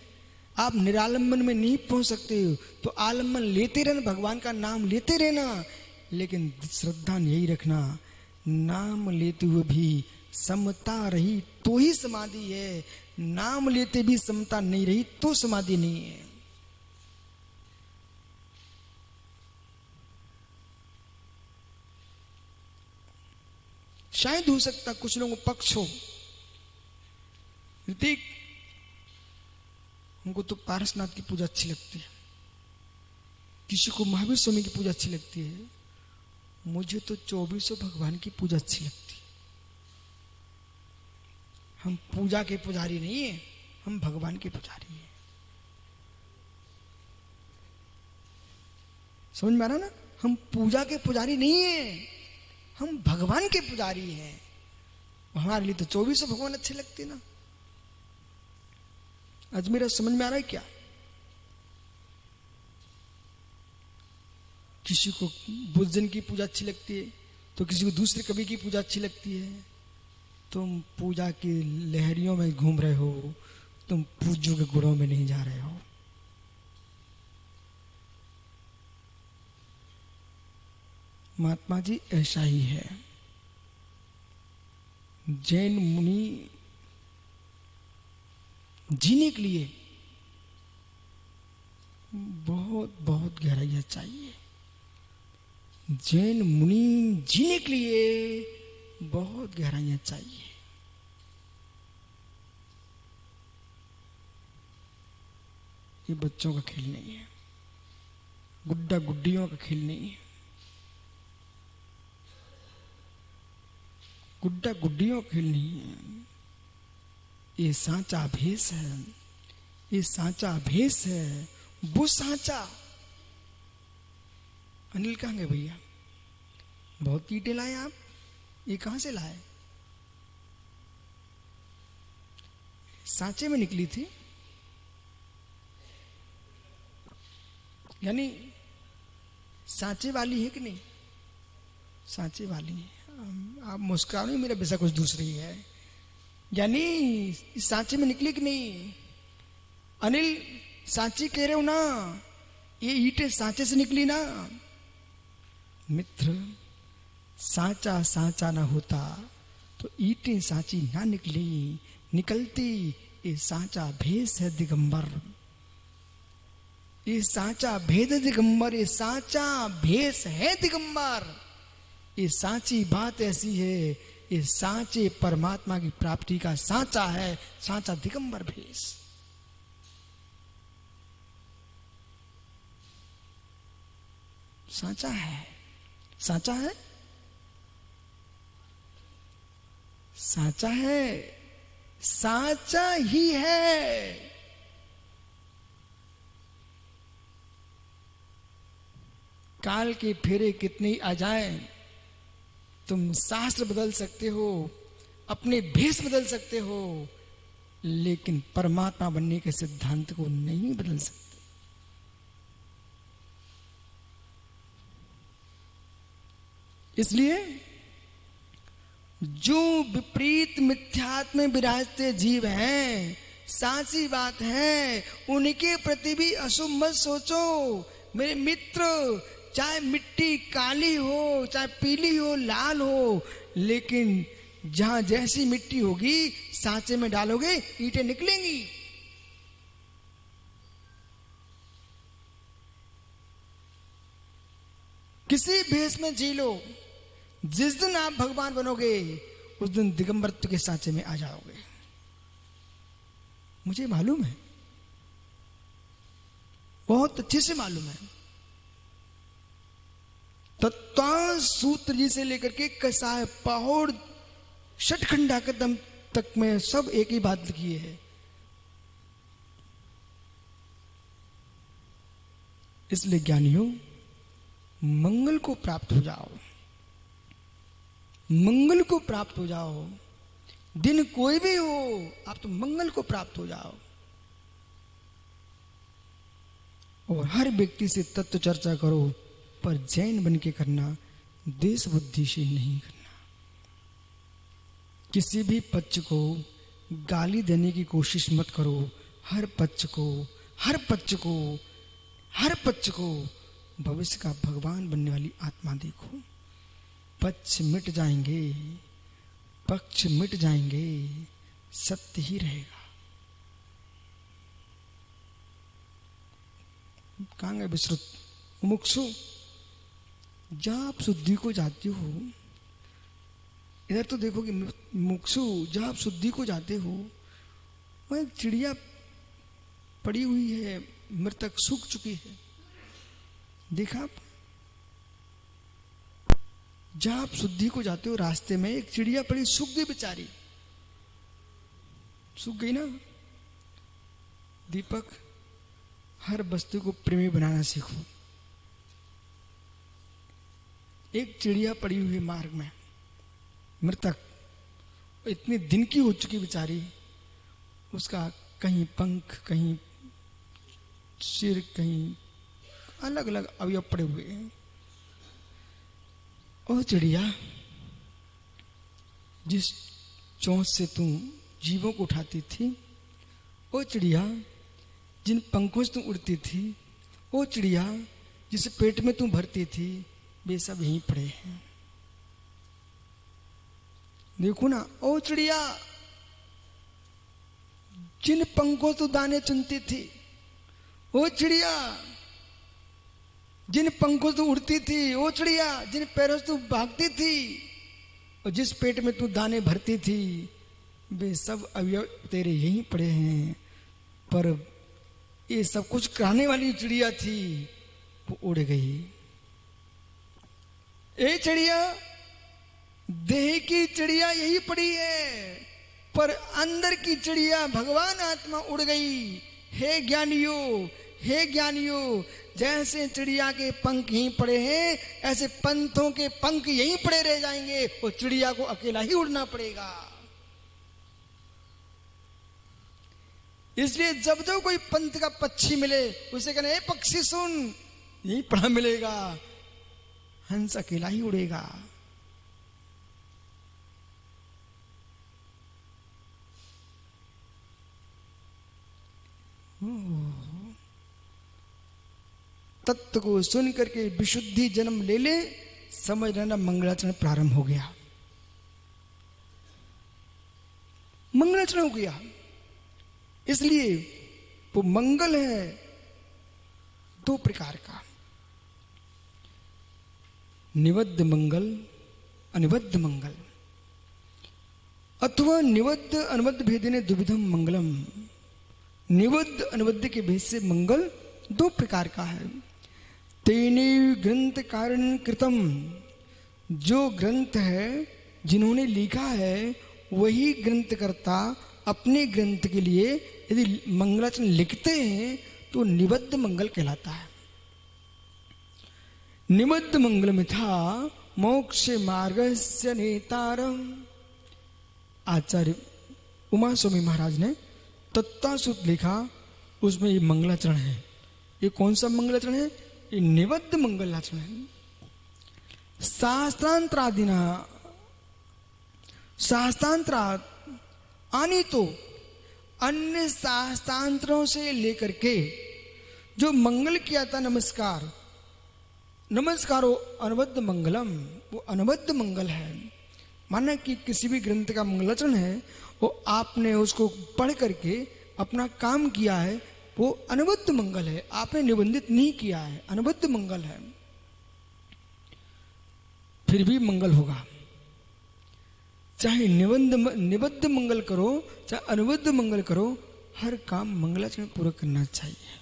आप निरालंबन में नहीं पहुंच सकते हो तो आलम्बन लेते रहना, भगवान का नाम लेते रहना, लेकिन श्रद्धा यही रखना, नाम लेते हुए भी समता रही तो ही समाधि है, नाम लेते भी समता नहीं रही तो समाधि नहीं है। शायद हो सकता कुछ लोगों को पक्ष हो, देख उनको तो पारसनाथ की पूजा अच्छी लगती है, किसी को महावीर स्वामी की पूजा अच्छी लगती है, मुझे तो 24 भगवान की पूजा अच्छी लगती है। हम पूजा के पुजारी नहीं है, हम भगवान के पुजारी हैं। समझ में आ रहा ना? हम पूजा के पुजारी नहीं है, हम भगवान के पुजारी हैं। हमारे लिए तो 24 भगवान अच्छे लगते ना। आज मेरा समझ में आ रहा है क्या? किसी को बुद्धजन की पूजा अच्छी लगती है तो किसी को दूसरे कवि की पूजा अच्छी लगती है। तुम पूजा की लहरियों में घूम रहे हो, तुम पूज्यों के गुणों में नहीं जा रहे हो। महात्मा जी ऐसा ही है। जैन मुनि जीने के लिए बहुत बहुत गहराइयां चाहिए। जैन मुनि जीने के लिए बहुत गहराइयां चाहिए। ये बच्चों का खेल नहीं है, गुड्डा गुड्डियों का खेल नहीं है, गुड्डा गुड्डियों का खेल नहीं है। ये सांचा भेष है, ये सांचा भेष है, वो सांचा। अनिल कहाँ गए भैया? बहुत ईंटें लाए आप, ये कहां से लाए? सांचे में निकली थी, यानी सांचे वाली है कि नहीं? सांचे वाली है। आप मुस्कुराओ नहीं, मेरा विषय कुछ दूसरी है। यानी सांचे में निकली कि नहीं? अनिल सांचे कह रहे हो ना, ये ईंटें सांचे से निकली ना। मित्र साचा साचा ना होता तो ईंटें साची ना निकली, निकलती ये साचा भेष है दिगंबर। ये साचा भेद दिगंबर, ये साचा भेष है दिगंबर। ये साची बात ऐसी है, ये साचे परमात्मा की प्राप्ति का साचा है, साचा दिगंबर भेष। साचा है, साचा है, साचा है, साचा ही है। काल के फेरे कितने आ जाए, तुम शास्त्र बदल सकते हो, अपने भेष बदल सकते हो, लेकिन परमात्मा बनने के सिद्धांत को नहीं बदल सकते। इसलिए जो विपरीत मिथ्यात्व में विराजते जीव हैं, साची बात है, उनके प्रति भी अशुभ मत सोचो। मेरे मित्र, चाहे मिट्टी काली हो, चाहे पीली हो, लाल हो, लेकिन जहां जैसी मिट्टी होगी सांचे में डालोगे ईंटें निकलेंगी। किसी भेष में जी लो, जिस दिन आप भगवान बनोगे उस दिन दिगंबरत्व के सांचे में आ जाओगे। मुझे मालूम है, बहुत अच्छे से मालूम है। तत्व सूत्र जी से लेकर के कसाय पहोड़ षटखंडा कदम तक में सब एक ही बात लिखी है। इसलिए ज्ञानियों, मंगल को प्राप्त हो जाओ, मंगल को प्राप्त हो जाओ। दिन कोई भी हो, आप तो मंगल को प्राप्त हो जाओ। और हर व्यक्ति से तत्व चर्चा करो, पर जैन बन के करना, देश बुद्धि से नहीं करना। किसी भी पक्ष को गाली देने की कोशिश मत करो। हर पक्ष को, हर पक्ष को, हर पक्ष को भविष्य का भगवान बनने वाली आत्मा देखो। पक्ष मिट जाएंगे, पक्ष मिट जाएंगे, सत्य ही रहेगा। कहाँ गए विश्रुत मुमुक्षु? जहां आप शुद्धि को जाते हो, इधर तो देखो कि मुमुक्षु जहां आप शुद्धि को जाते हो, वह एक चिड़िया पड़ी हुई है, मृतक, सूख चुकी है। देखा आप? जहां आप शुद्धि को जाते हो, रास्ते में एक चिड़िया पड़ी, सूख गई बेचारी, सूख गई ना। दीपक, हर वस्तु को प्रेमी बनाना सीखो। एक चिड़िया पड़ी हुई मार्ग में, मृतक, इतने दिन की हो चुकी बेचारी, उसका कहीं पंख, कहीं सिर, कहीं अलग अलग अवयव पड़े हुए हैं। ओ चिड़िया, जिस चोंच से तुम जीवों को उठाती थी, ओ चिड़िया, जिन पंखों से तुम उड़ती थी, ओ चिड़िया, जिस पेट में तुम भरती थी, वे सब यहीं पड़े हैं। देखो ना, ओ चिड़िया, जिन पंखों से दाने चुनती थी, ओ चिड़िया, जिन पंखों से तू उड़ती थी, ओ चिड़िया, जिन पैरों से तू भागती थी, और जिस पेट में तू दाने भरती थी, वे सब अवयव तेरे यहीं पड़े हैं। पर ये सब कुछ कराने वाली चिड़िया थी, वो उड़ गई। ए चिड़िया, देह की चिड़िया यही पड़ी है, पर अंदर की चिड़िया भगवान आत्मा उड़ गई। हे ज्ञानियों, हे ज्ञानियों, जैसे चिड़िया के पंख यहीं पड़े हैं, ऐसे पंथों के पंख यहीं पड़े रह जाएंगे, और चिड़िया को अकेला ही उड़ना पड़ेगा। इसलिए जब जब कोई पंथ का पक्षी मिले, उसे कहना, ए पक्षी सुन, यहीं पड़ा मिलेगा, हंस अकेला ही उड़ेगा। तत्व को सुन करके विशुद्धि जन्म ले ले, समझ लेना मंगलाचरण प्रारंभ हो गया। मंगलाचरण हो गया, इसलिए वो मंगल है दो प्रकार का, निबद्ध मंगल, अनिबद्ध मंगल, अथवा निबद्ध अनुबद्ध भेदेने द्विविधम मंगलम। निबद्ध अनुबद्ध के भेद से मंगल दो प्रकार का है। तेने ग्रंथ कारण कृतम, जो ग्रंथ है जिन्होंने लिखा है वही ग्रंथकर्ता अपने ग्रंथ के लिए यदि मंगलाचरण लिखते हैं तो निबद्ध मंगल कहलाता है। निबद्ध मंगल में था मोक्ष मार्गस्य नेतारम। आचार्य उमा स्वामी महाराज ने तत्तासुत लिखा, उसमें ये मंगलाचरण है। ये कौन सा मंगलाचरण है? ये निबद्ध मंगलाचरण है। शास्त्रांतरादिना, शास्त्रांतराद आनी तो अन्य शास्त्रांतरों से लेकर के जो मंगल किया था, नमस्कार, नमस्कारो अनुबद्ध मंगलम, वो अनुबद्ध मंगल है। माना कि किसी भी ग्रंथ का मंगलाचरण है, वो आपने उसको पढ़ करके अपना काम किया है, वो अनुबद्ध मंगल है। आपने निबंधित नहीं किया है, अनुबद्ध मंगल है, फिर भी मंगल होगा। चाहे निबद्ध मंगल करो, चाहे अनुबद्ध मंगल करो, हर काम मंगलाचरण पूरा करना चाहिए।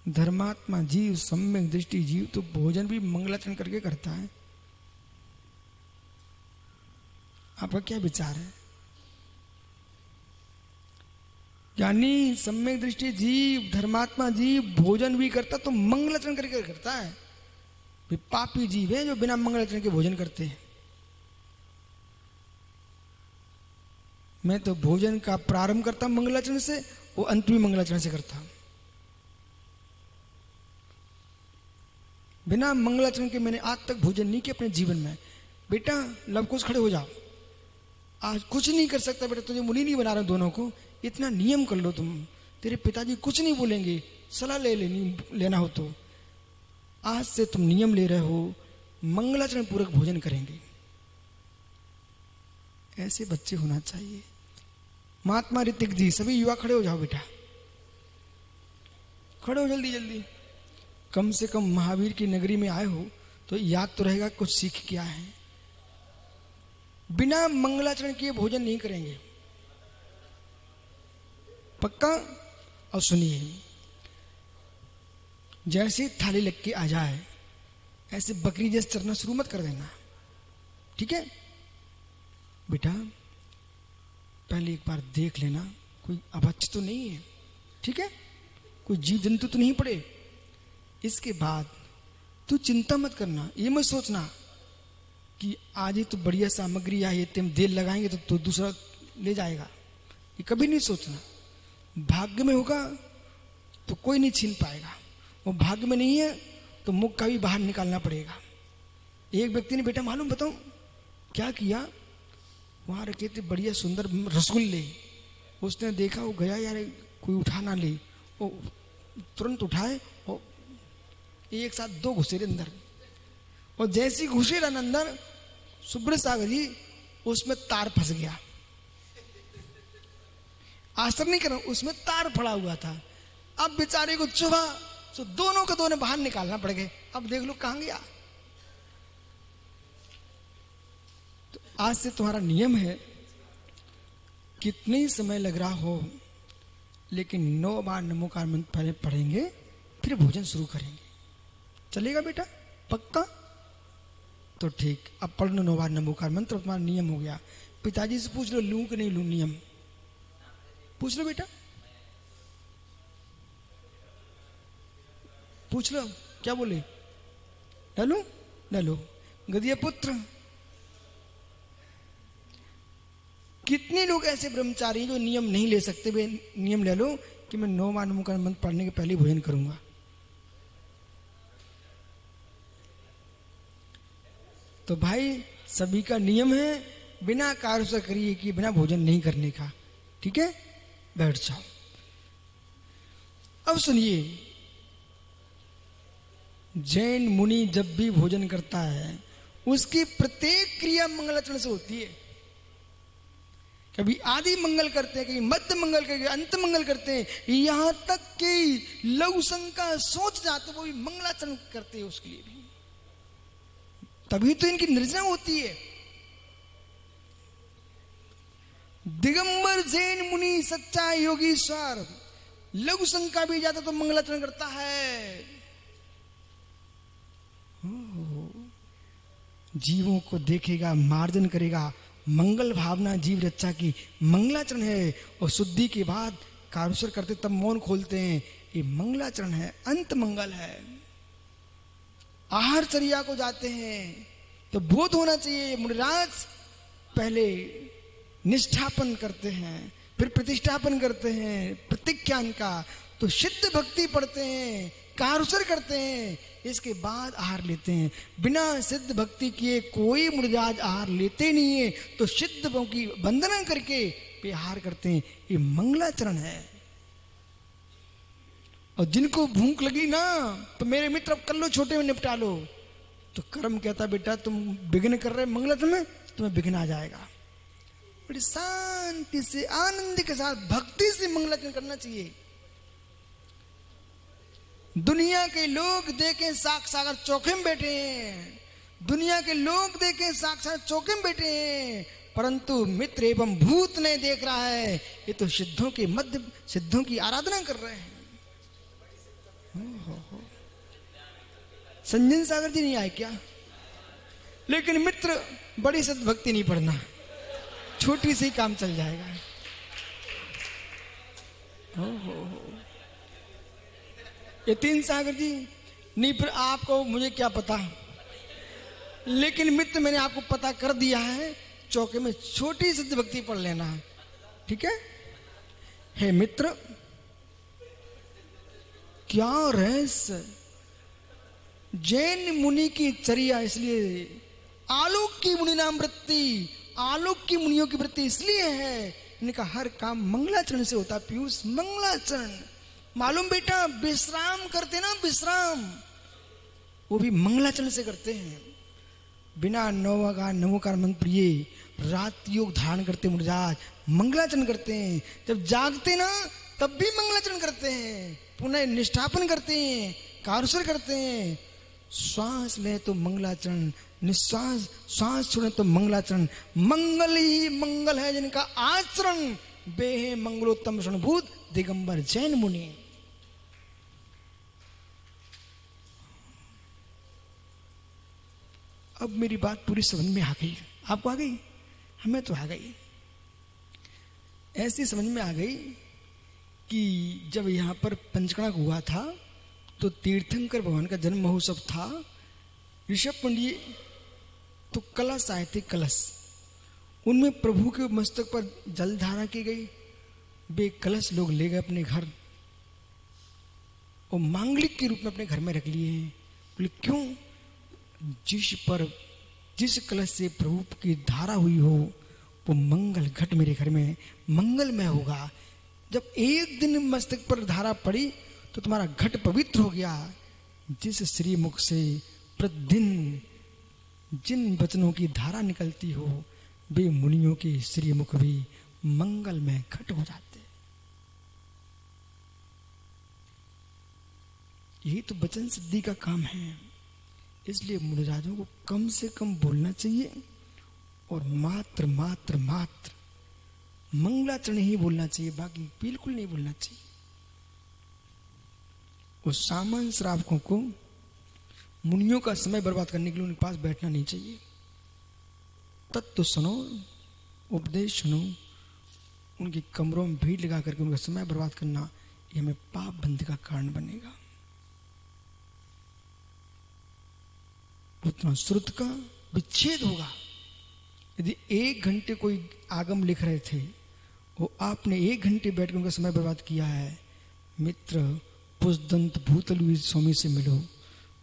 धर्मात्मा जीव, सम्यक दृष्टि जीव तो भोजन भी मंगलाचरण करके करता है। आपका क्या विचार है? यानी सम्यक दृष्टि जीव, धर्मात्मा जीव भोजन भी करता तो मंगलाचरण करके करता है। पापी जीव है जो बिना मंगलाचरण के भोजन करते हैं। मैं तो भोजन का प्रारंभ करता हूं मंगलाचरण से, वो अंत भी मंगलाचरण से करता हूं। बिना मंगलाचरण के मैंने आज तक भोजन नहीं किया अपने जीवन में। बेटा लवकुश खड़े हो जाओ, आज कुछ नहीं कर सकता बेटा, तुझे मुनि नहीं बना रहा दोनों को, इतना नियम कर लो तुम। तेरे पिताजी कुछ नहीं बोलेंगे, सलाह लेना हो तो। आज से तुम नियम ले रहे हो, मंगलाचरण पूर्वक भोजन करेंगे। ऐसे बच्चे होना चाहिए। महात्मा ऋतिक जी, सभी युवा खड़े हो जाओ बेटा, खड़े हो जल्दी जल्दी। कम से कम महावीर की नगरी में आए हो तो याद तो रहेगा कुछ सीख के आए हैं। बिना मंगलाचरण किए भोजन नहीं करेंगे, पक्का? और सुनिए, जैसे थाली लग के आ जाए ऐसे बकरी जैसे चरना शुरू मत कर देना, ठीक है बेटा? पहले एक बार देख लेना कोई अबच्छ तो नहीं है, ठीक है? कोई जीव जंतु तो नहीं पड़े। इसके बाद तू चिंता मत करना, ये मत सोचना कि आज ही तो बढ़िया सामग्री आई है, तुम देर लगाएंगे तो दूसरा ले जाएगा। ये कभी नहीं सोचना। भाग्य में होगा तो कोई नहीं छीन पाएगा, वो भाग्य में नहीं है तो मुख का भी बाहर निकालना पड़ेगा। एक व्यक्ति ने बेटा मालूम बताऊं क्या किया, वहां रखे थे बढ़िया सुंदर रसगुल्ले, उसने देखा, वो गया यार कोई उठा ना ले, वो तुरंत उठाए और एक साथ दो घुसेरे अंदर, और जैसी घुसेरा अंदर सुब्रत सागर जी उसमें तार फंस गया। आश्चर्य नहीं करो, उसमें तार पड़ा हुआ था। अब बेचारे को चुभा तो दोनों को दोनों बाहर निकालना पड़ गए। अब देख लो कहां गया। तो आज से तुम्हारा नियम है, कितने ही समय लग रहा हो लेकिन 9 बार नमोकार मंत्र पहले पढ़ेंगे, फिर भोजन शुरू करेंगे। चलेगा बेटा? पक्का? तो ठीक, अब पढ़ लो 9 बार नमोकार मंत्र, तुम्हारा नियम हो गया। पिताजी से पूछ लो लूं कि नहीं लूं, नियम पूछ लो बेटा, पूछ लो क्या बोले, डालू डालो। गदिया पुत्र, कितने लोग ऐसे ब्रह्मचारी जो नियम नहीं ले सकते? वे नियम ले लो कि मैं 9 बार नमोकार मंत्र पढ़ने के पहले भोजन करूंगा। तो भाई सभी का नियम है, बिना कार्य से करिए कि बिना भोजन नहीं करने का, ठीक है? बैठ जाओ। अब सुनिए, जैन मुनि जब भी भोजन करता है उसकी प्रत्येक क्रिया मंगलाचरण से होती है। कभी आदि मंगल करते हैं, कभी मध्य मंगल करते हैं, अंत मंगल करते हैं, यहां तक कि लघु शंका सोच जाते वो भी मंगलाचरण करते हैं उसके लिए भी। तभी तो इनकी निर्जना होती है। दिगंबर जैन मुनि सच्चा योगीश्वर लघु शंका भी जाता तो मंगलाचरण करता है। जीवों को देखेगा, मार्जन करेगा, मंगल भावना जीव रक्षा की मंगलाचरण है। और शुद्धि के बाद कारुसर करते तब मौन खोलते हैं, ये मंगलाचरण है, अंत मंगल है। आहार चर्या को जाते हैं तो बोध होना चाहिए। मुनिराज पहले निष्ठापन करते हैं, फिर प्रतिष्ठापन करते हैं प्रतिज्ञान का, तो सिद्ध भक्ति पढ़ते हैं, कारुसर करते हैं, इसके बाद आहार लेते हैं। बिना सिद्ध भक्ति किए कोई मुनिराज आहार लेते नहीं है, तो सिद्धों की वंदना करके वे आहार करते हैं। ये मंगलाचरण है। और जिनको भूख लगी ना तो मेरे मित्र अब कर लो, छोटे में निपटा लो, तो कर्म कहता बेटा तुम विघ्न कर रहे मंगलाचरण में, तुम्हें विघ्न आ जाएगा। बड़ी शांति से आनंद के साथ भक्ति से मंगलाचरण करना चाहिए। दुनिया के लोग देखें साक्षात चौके में बैठे हैं, दुनिया के लोग देखें साक्षात चौके में बैठे हैं, परंतु मित्र एवं भूत नहीं देख रहा है। ये तो सिद्धों के मध्य सिद्धों की आराधना कर रहे हैं। संजन सागर जी नहीं आए क्या? लेकिन मित्र बड़ी सद भक्ति नहीं पढ़ना, छोटी से ही काम चल जाएगा। यतीन सागर जी नहीं, फिर आपको मुझे क्या पता, लेकिन मित्र मैंने आपको पता कर दिया है, चौके में छोटी सिद्ध भक्ति पढ़ लेना है, ठीक है? हे मित्र, क्या रहस्य जैन मुनि की चर्या, इसलिए आलोक की मुनि नाम वृत्ति, आलोक की मुनियों की वृत्ति इसलिए है, इनका हर काम मंगलाचरण से होता। पीयूष मंगलाचरण मालूम बेटा, विश्राम करते ना, विश्राम वो भी मंगलाचरण से करते हैं। बिना नवोकार मंत्र ये रात योग धारण करते मुनिराज, मंगलाचरण करते हैं। जब जागते ना तब भी मंगलाचरण करते हैं, पुनः निष्ठापन करते हैं, कारुसर करते हैं। श्वास ले तो मंगलाचरण, निश्वास श्वास छोड़े तो मंगलाचरण। मंगल ही मंगल है जिनका आचरण, वे है मंगलोत्तम क्षणभूत दिगंबर जैन मुनि। अब मेरी बात पूरी समझ में आ गई, आपको आ गई? हमें तो आ गई। ऐसी समझ में आ गई कि जब यहाँ पर पंचकणक हुआ था तो तीर्थंकर भगवान का जन्म महोत्सव था। ऋषभ पंडित तो कलश आए थे, कलश, उनमें प्रभु के मस्तक पर जल धारा की गई। वे कलश लोग ले गए अपने घर और मांगलिक के रूप में अपने घर में रख लिए हैं। बोले क्यों? जिस कलश से प्रभु की धारा हुई हो वो मंगल घट मेरे घर में मंगलमय होगा। जब एक दिन मस्तक पर धारा पड़ी तो तुम्हारा घट पवित्र हो गया। जिस श्री मुख से प्रतिदिन जिन वचनों की धारा निकलती हो वे मुनियों के श्री मुख भी मंगलमय घट हो जाते। यही तो वचन सिद्धि का काम है। इसलिए मुनिराजों को कम से कम बोलना चाहिए और मात्र मात्र मात्र मंगलाचरण ही बोलना चाहिए, बाकी बिल्कुल नहीं बोलना चाहिए। उस सामान्य श्रावकों को मुनियों का समय बर्बाद करने के लिए उनके पास बैठना नहीं चाहिए। तत्व सुनो, उपदेश सुनो, उनके कमरों में भीड़ लगा करके उनका समय बर्बाद करना ये हमें पाप बंदी का कारण बनेगा। उतना श्रुत का विच्छेद होगा। यदि 1 घंटे कोई आगम लिख रहे थे वो आपने 1 घंटे बैठकर उनका समय बर्बाद किया है। मित्र पुष्दंत भूतल स्वामी से मिलो,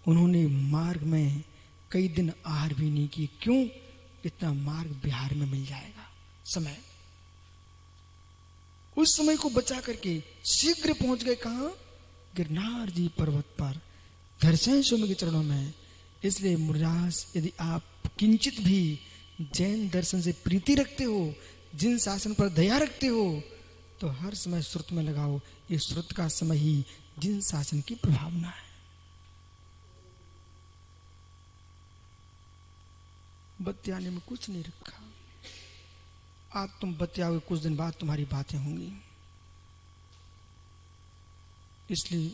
उन्होंने मार्ग में कई दिन आहार भी नहीं किए। क्यों? इतना मार्ग बिहार में मिल जाएगा समय। उस समय को बचा करके शीघ्र पहुंच गए कहां? गिरनार जी पर्वत पर, दर्शन स्वामी के चरणों में। इसलिए मुनिराज, यदि आप किंचित भी जैन दर्शन से प्रीति रखते हो, जिन शासन पर दया रखते हो, तो हर समय श्रुत में लगाओ। ये श्रुत का समय ही जिन शासन की प्रभावना है। बतियाने में कुछ नहीं रखा। आज तुम बतियाओगे, कुछ दिन बाद तुम्हारी बातें होंगी। इसलिए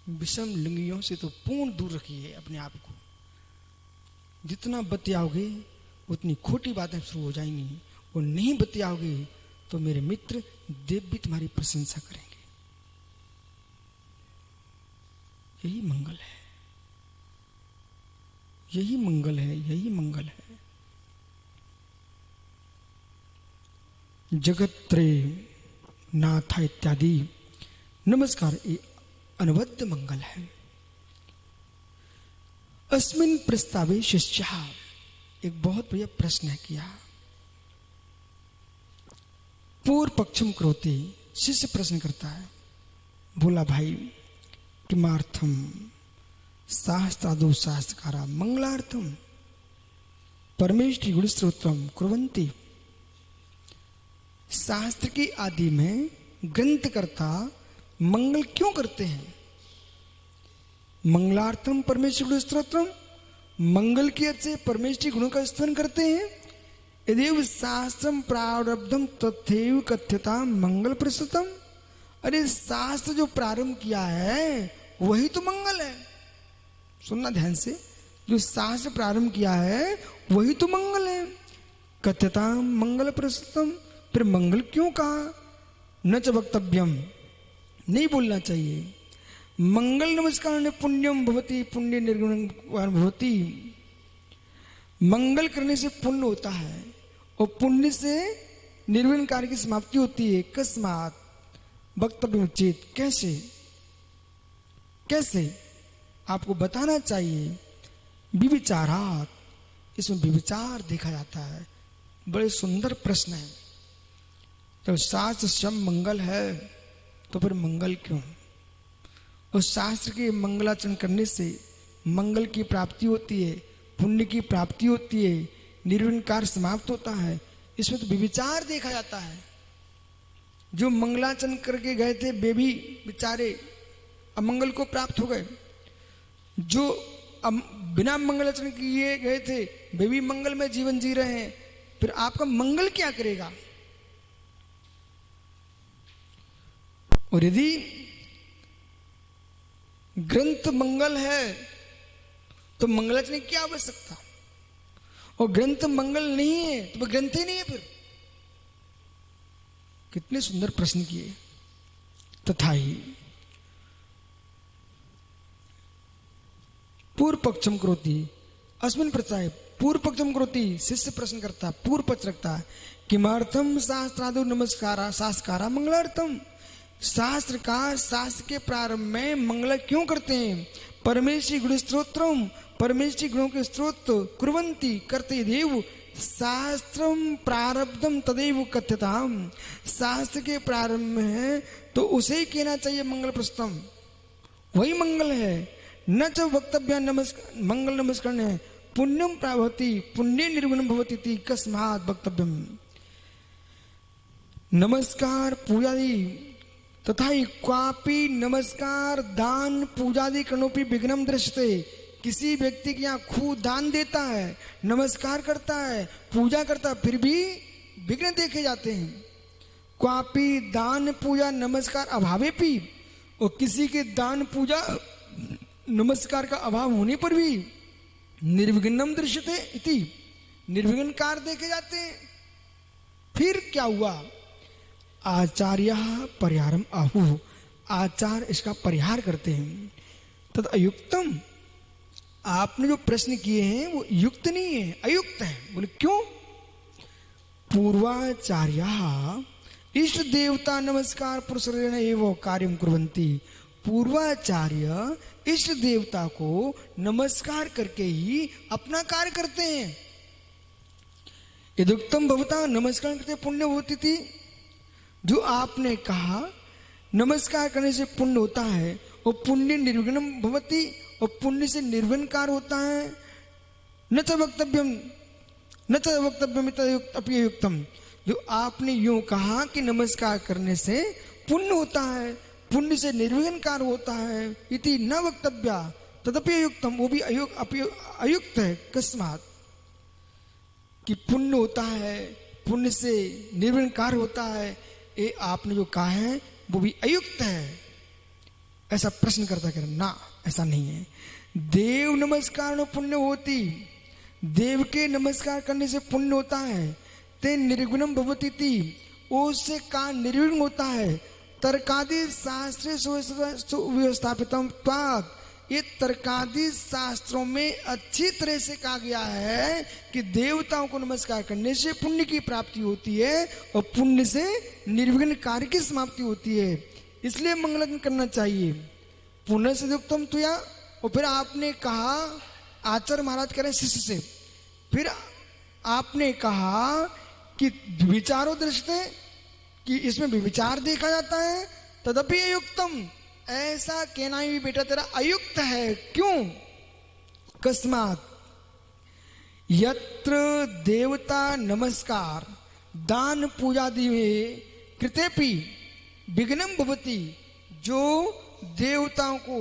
विषम लिंगियों से तो पूर्ण दूर रखिए अपने आप को। जितना बतियाओगे उतनी खोटी बातें शुरू हो जाएंगी, और नहीं बतियाओगे तो मेरे मित्र देव भी तुम्हारी प्रशंसा करेंगे। यही मंगल है, यही मंगल है, यही मंगल है। जगत त्रय नाथा इत्यादि नमस्कार ये अनवद्य मंगल है। अस्मिन् प्रस्तावे शिष्यः, एक बहुत बढ़िया प्रश्न है किया। पूर्व पक्षम करोति, शिष्य प्रश्न करता है, बोला भाई किमार्थम शास्त्रादो शास्त्रकारा मंगलार्थम परमेष्टि गुण स्तोत्रम कुर्वन्ति। शास्त्र की आदि में ग्रंथकर्ता मंगल क्यों करते हैं? मंगलार्थम परमेश्वर गुण स्तोत्रम, मंगल की अर्थ से परमेश्वरी गुणों का स्तवन करते हैं। यदि शास्त्रम प्रारब्धम तथैव कथ्यता मंगल प्रस्तुतम। अरे शास्त्र जो प्रारंभ किया है वही तो मंगल है। सुनना ध्यान से, जो शास्त्र प्रारंभ किया है वही तो मंगल है। कथ्यता मंगल प्रस्तुतम, फिर मंगल क्यों कहा? न च वक्तव्यम, नहीं बोलना चाहिए। मंगल नमस्कार ने पुण्यम भवति, पुण्य निर्गुण भवति। मंगल करने से पुण्य होता है और पुण्य से निर्विघ्न कार्य की समाप्ति होती है। कस्मात वक्तव्य उचित, कैसे कैसे आपको बताना चाहिए। विविचारात, इसमें विविचार देखा जाता है। बड़े सुंदर प्रश्न है। तो शास्त्र शम मंगल है तो फिर मंगल क्यों? उस शास्त्र के मंगलाचरण करने से मंगल की प्राप्ति होती है, पुण्य की प्राप्ति होती है, निर्विघ्न कार्य समाप्त होता है। इसमें तो विविचार देखा जाता है। जो मंगलाचरण करके गए थे वे भी बेचारे अमंगल को प्राप्त हो गए। जो बिना मंगलाचरण किए गए थे वे भी मंगल में जीवन जी रहे हैं। फिर आपका मंगल क्या करेगा? और यदि ग्रंथ मंगल है तो मंगलाचरण की क्या आवश्यकता? और ग्रंथ मंगल नहीं है तो वह ग्रंथ ही नहीं है। फिर कितने सुंदर प्रश्न किए। तथा ही पूर्व पक्षम करोति, अस्मिन् प्रचाय पूर्व पक्षम करोति, शिष्य प्रश्न करता, पूर्व पक्ष रखता है। किमार्थम शास्त्रादो नमस्कारा शास्त्रा मंगलार्थम। शास्त्रकार शास्त्र के प्रारंभ में मंगल क्यों करते हैं? परमेश्वरी गुण स्तोत्रम, परमेश्वरी गुणों के स्तोत्र कुर्वन्ति, करते देव। शास्त्रम प्रारब्धम तदेव कथ्यताम, शास्त्र के प्रारंभ में है तो उसे ही कहना चाहिए मंगल प्रस्तुतम, वही मंगल है। न च वक्तव्य नमस्कार, मंगल नमस्कार है पुण्यम प्राभवति, पुण्य निर्गुण भवति कस्मात् वक्तव्यम। नमस्कार पूजादि तथा ही क्वापि नमस्कार दान पूजादि करणोपि विघ्नम दृश्यते। किसी व्यक्ति के यहाँ खूब दान देता है, नमस्कार करता है, पूजा करता है, फिर भी विघ्न देखे जाते हैं। क्वापि दान पूजा नमस्कार अभावे भी, और किसी के दान पूजा नमस्कार का अभाव होने पर भी निर्विघ्नम दृश्यते इति, निर्विघ्न कार्य देखे जाते हैं। फिर क्या हुआ? आचार्य परिहारम आहु, आचार्य इसका परिहार करते हैं। तद अयुक्तम, आपने जो प्रश्न किए हैं वो युक्त नहीं है, अयुक्त है। बोले क्यों? पूर्वाचार्य इष्ट देवता नमस्कार पुरुषरेण एवं कार्यम कुर्वन्ति। पूर्वाचार्य इष्ट देवता को नमस्कार करके ही अपना कार्य करते हैं। यदुक्तम भवता नमस्कार करते पुण्य होती थी। जो आपने कहा नमस्कार करने से पुण्य होता है, और पुण्य निर्विघ्न भवति, और पुण्य से निर्विघ्नकार होता है। न च वक्तव्यम अपयुक्तम, जो आपने यूं कहा कि नमस्कार करने से पुण्य होता है, पुण्य से निर्विघ्नकार होता है, इति न वक्तव्या तदपि अयुक्तम, वो भी अयुक्त है। कस्मात, कि पुण्य होता है, पुण्य से निर्विघ्नकार होता है, ये आपने जो कहा है वो भी अयुक्त है। ऐसा प्रश्न करता कर ना, ऐसा नहीं है। देव नमस्कार न पुण्य होती, देव के नमस्कार करने से पुण्य होता है। ते निर्गुणम भवती थी, उससे का निर्विघ्न होता है। तर्कादि शास्त्रे व्यवस्थापितम, ये तर्कादि शास्त्रों में अच्छी तरह से कहा गया है कि देवताओं को नमस्कार करने से पुण्य की प्राप्ति होती है और पुण्य से निर्विघ्न कार्य की समाप्ति होती है, इसलिए मंगल करना चाहिए। पुण्य से युक्तम तुया, और फिर आपने कहा, आचार्य महाराज करें शिष्य से, फिर आपने कहा कि विचारो दृष्टि, कि इसमें भी विचार देखा जाता है। तदपि अयुक्तम, ऐसा कहना ही बेटा तेरा अयुक्त है। क्यों? कस्मात, यत्र देवता नमस्कार दान पूजादि में कृतेपि विघ्नम भवति, जो देवताओं को,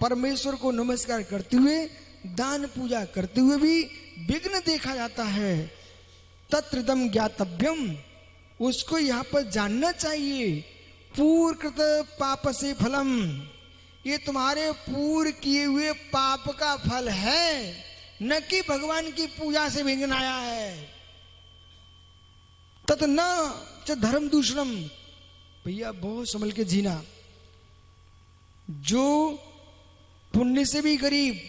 परमेश्वर को नमस्कार करते हुए, दान पूजा करते हुए भी विघ्न देखा जाता है। तत्रिदम ज्ञातव्यम, उसको यहाँ पर जानना चाहिए। पूर्वकृत पाप से फलम, ये तुम्हारे पूर्व किए हुए पाप का फल है, न कि भगवान की पूजा से विघ्न आया है। तत् न च धर्म दूषणम, भैया बहुत संभल के जीना। जो पुण्य से भी गरीब,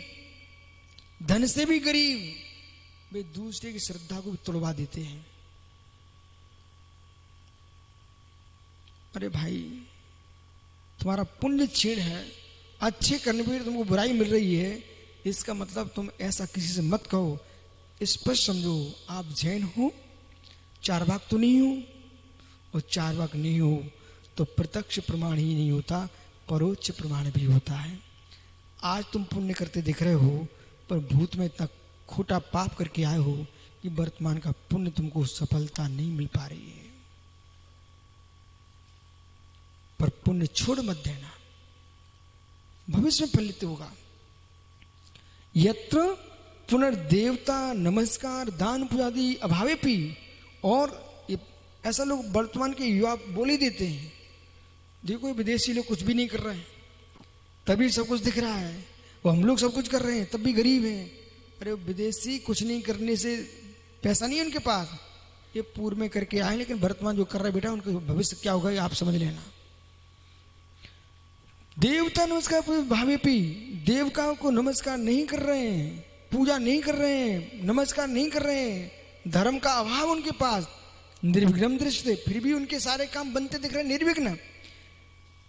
धन से भी गरीब, वे दूसरे की श्रद्धा को भी तोड़वा देते हैं। अरे भाई, तुम्हारा पुण्य क्षीण है, अच्छे करने पर तुमको बुराई मिल रही है, इसका मतलब तुम ऐसा किसी से मत कहो। स्पष्ट समझो, आप जैन हो, चार्वाक तो नहीं हो, और चार्वाक नहीं हो तो प्रत्यक्ष प्रमाण ही नहीं होता, परोक्ष प्रमाण भी होता है। आज तुम पुण्य करते दिख रहे हो, पर भूत में इतना खोटा पाप करके आए हो कि वर्तमान का पुण्य तुमको सफलता नहीं मिल पा रही है। पर पुण्य छोड़ मत देना, भविष्य में फलित होगा। यत्र पुनर्देवता नमस्कार दान पूजादि अभावेपि, और ऐसा लोग वर्तमान के युवा बोल ही देते हैं, देखो विदेशी लोग कुछ भी नहीं कर रहे हैं, तभी सब कुछ दिख रहा है, वो हम लोग सब कुछ कर रहे हैं तब भी गरीब हैं। अरे विदेशी कुछ नहीं करने से पैसा नहीं है उनके पास, ये पूर्व में करके आए, लेकिन वर्तमान जो कर रहे बेटा, उनका भविष्य क्या होगा ये आप समझ लेना। देवता नमस्कार भावेपि, देवताओं को नमस्कार नहीं कर रहे हैं, पूजा नहीं कर रहे हैं, नमस्कार नहीं कर रहे हैं, धर्म का अभाव उनके पास। निर्विघ्न दृष्टि, फिर भी उनके सारे काम बनते दिख रहे हैं निर्विघ्न।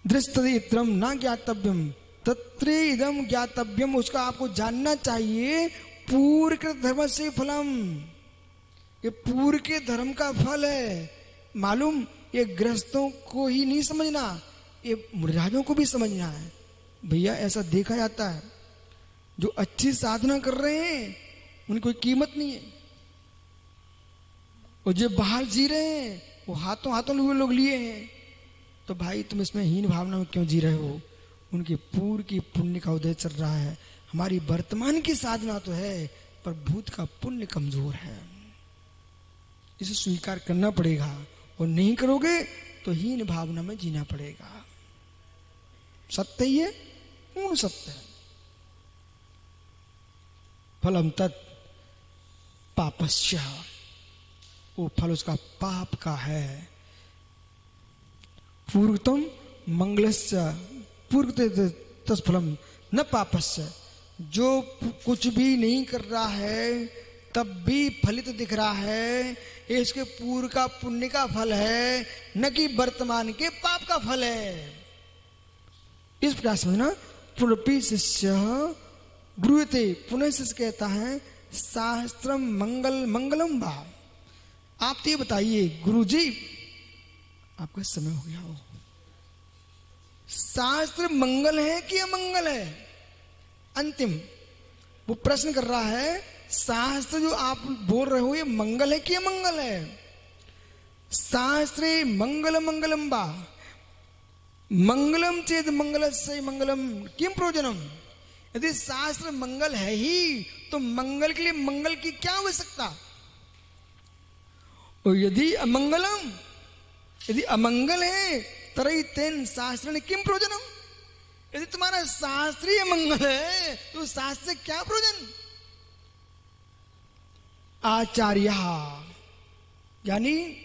दृष्टम ना ज्ञातव्यम तत्र इदम ज्ञातव्यम, उसका आपको जानना चाहिए। पूर्व धर्म से फलम, ये पूर्व के धर्म का फल है। मालूम, ये गृहस्थों को ही नहीं समझना, ये मुनिराजों को भी समझना है। भैया ऐसा देखा जाता है, जो अच्छी साधना कर रहे हैं उनकी कोई कीमत नहीं है, और जो बाहर जी रहे हैं वो हाथों हाथों लोग लिए हैं। तो भाई तुम इसमें हीन भावना में क्यों जी रहे हो? उनके पूर्व की पुण्य का उदय चल रहा है, हमारी वर्तमान की साधना तो है, पर भूत का पुण्य कमजोर है, इसे स्वीकार करना पड़ेगा। और नहीं करोगे तो हीन भावना में जीना पड़ेगा। सत्य ही है, पूर्ण सत्य है। फलम तत् पापस्य, वो फल उसका पाप का है। पूर्वतम मंगलस्य पूर्व तत्फलम न पापस्य, जो कुछ भी नहीं कर रहा है तब भी फलित दिख रहा है, ये इसके पूर्व का पुण्य का फल है, न कि वर्तमान के पाप का फल है। इस प्रकार समझना। पुनरपि शिष्य ब्रूयते, पुनः शिष्य कहता है शास्त्रम मंगलम वा। आप तो ये बताइए गुरुजी, आपका समय हो गया हो, शास्त्र मंगल है कि अमंगल है? अंतिम वो प्रश्न कर रहा है, शास्त्र जो आप बोल रहे हो ये मंगल है कि अमंगल है? शास्त्रे मंगल मंगलम बा मंगलम चेद मंगलस्य मंगलम किम प्रयोजनम। यदि शास्त्र मंगल है ही तो मंगल के लिए मंगल की क्या आवश्यकता? और यदि अमंगल है तरई तेन शास्त्र ने किम प्रयोजनम। यदि तुम्हारा शास्त्रीय मंगल है तो शास्त्र से क्या प्रयोजन? आचार्य यानी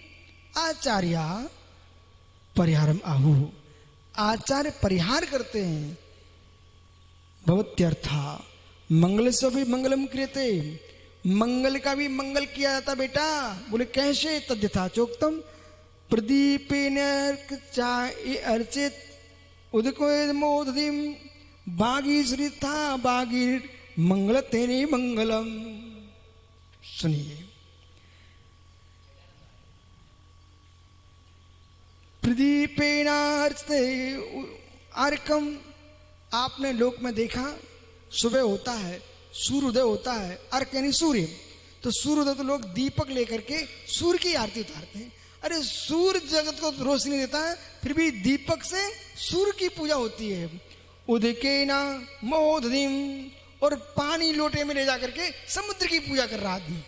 आचार्य परिहारम आहु, आचार्य परिहार करते हैं। भवत्यर्था मंगल से भी मंगलम क्रियते, मंगल का भी मंगल किया जाता बेटा। बोले कैसे? तद्यथा चोक्तम प्रदीपेन अर्चित उदकोदमोदधिम भागीश्रिता भागीर मंगल तेने मंगलम। सुनिए, प्रदीपेन अर्कम, आपने लोक में देखा सुबह होता है, सूर्योदय होता है, अर्क यानी सूर्य। तो सूर्योदय तो लोग दीपक लेकर के सूर्य की आरती उतारते हैं। अरे सूर्य जगत को रोशनी देता है, फिर भी दीपक से सूर्य की पूजा होती है। उदकेना मोदधिम, और पानी लोटे में ले जाकर के समुद्र की पूजा कर रहा आदमी।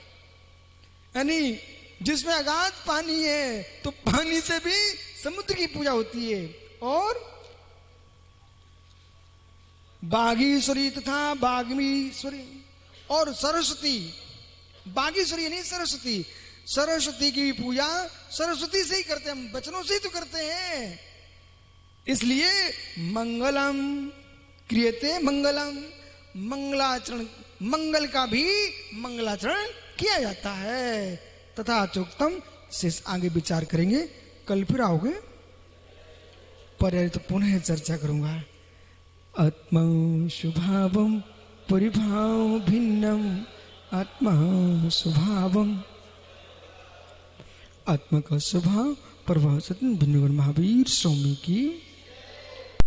यानी जिसमें अगाध पानी है तो पानी से भी समुद्र की पूजा होती है। और बागीश्वरी तथा बागमीश्वरी और सरस्वती, बागीश्वरी नहीं सरस्वती, सरस्वती की भी पूजा सरस्वती से ही करते हैं, हम वचनों से ही तो करते हैं। इसलिए मंगलम क्रियते मंगलम, मंगलाचरण, मंगल का भी मंगलाचरण किया जाता है। तथा चोक्तम से आगे विचार करेंगे, कल फिर आओगे पर तो पुनः चर्चा करूंगा। आत्मा स्वभावम परिभाव भिन्नम, आत्मा स्वभावम, आत्मा का स्वभाव प्रभाव सत्य भिन्न। महावीर स्वामी की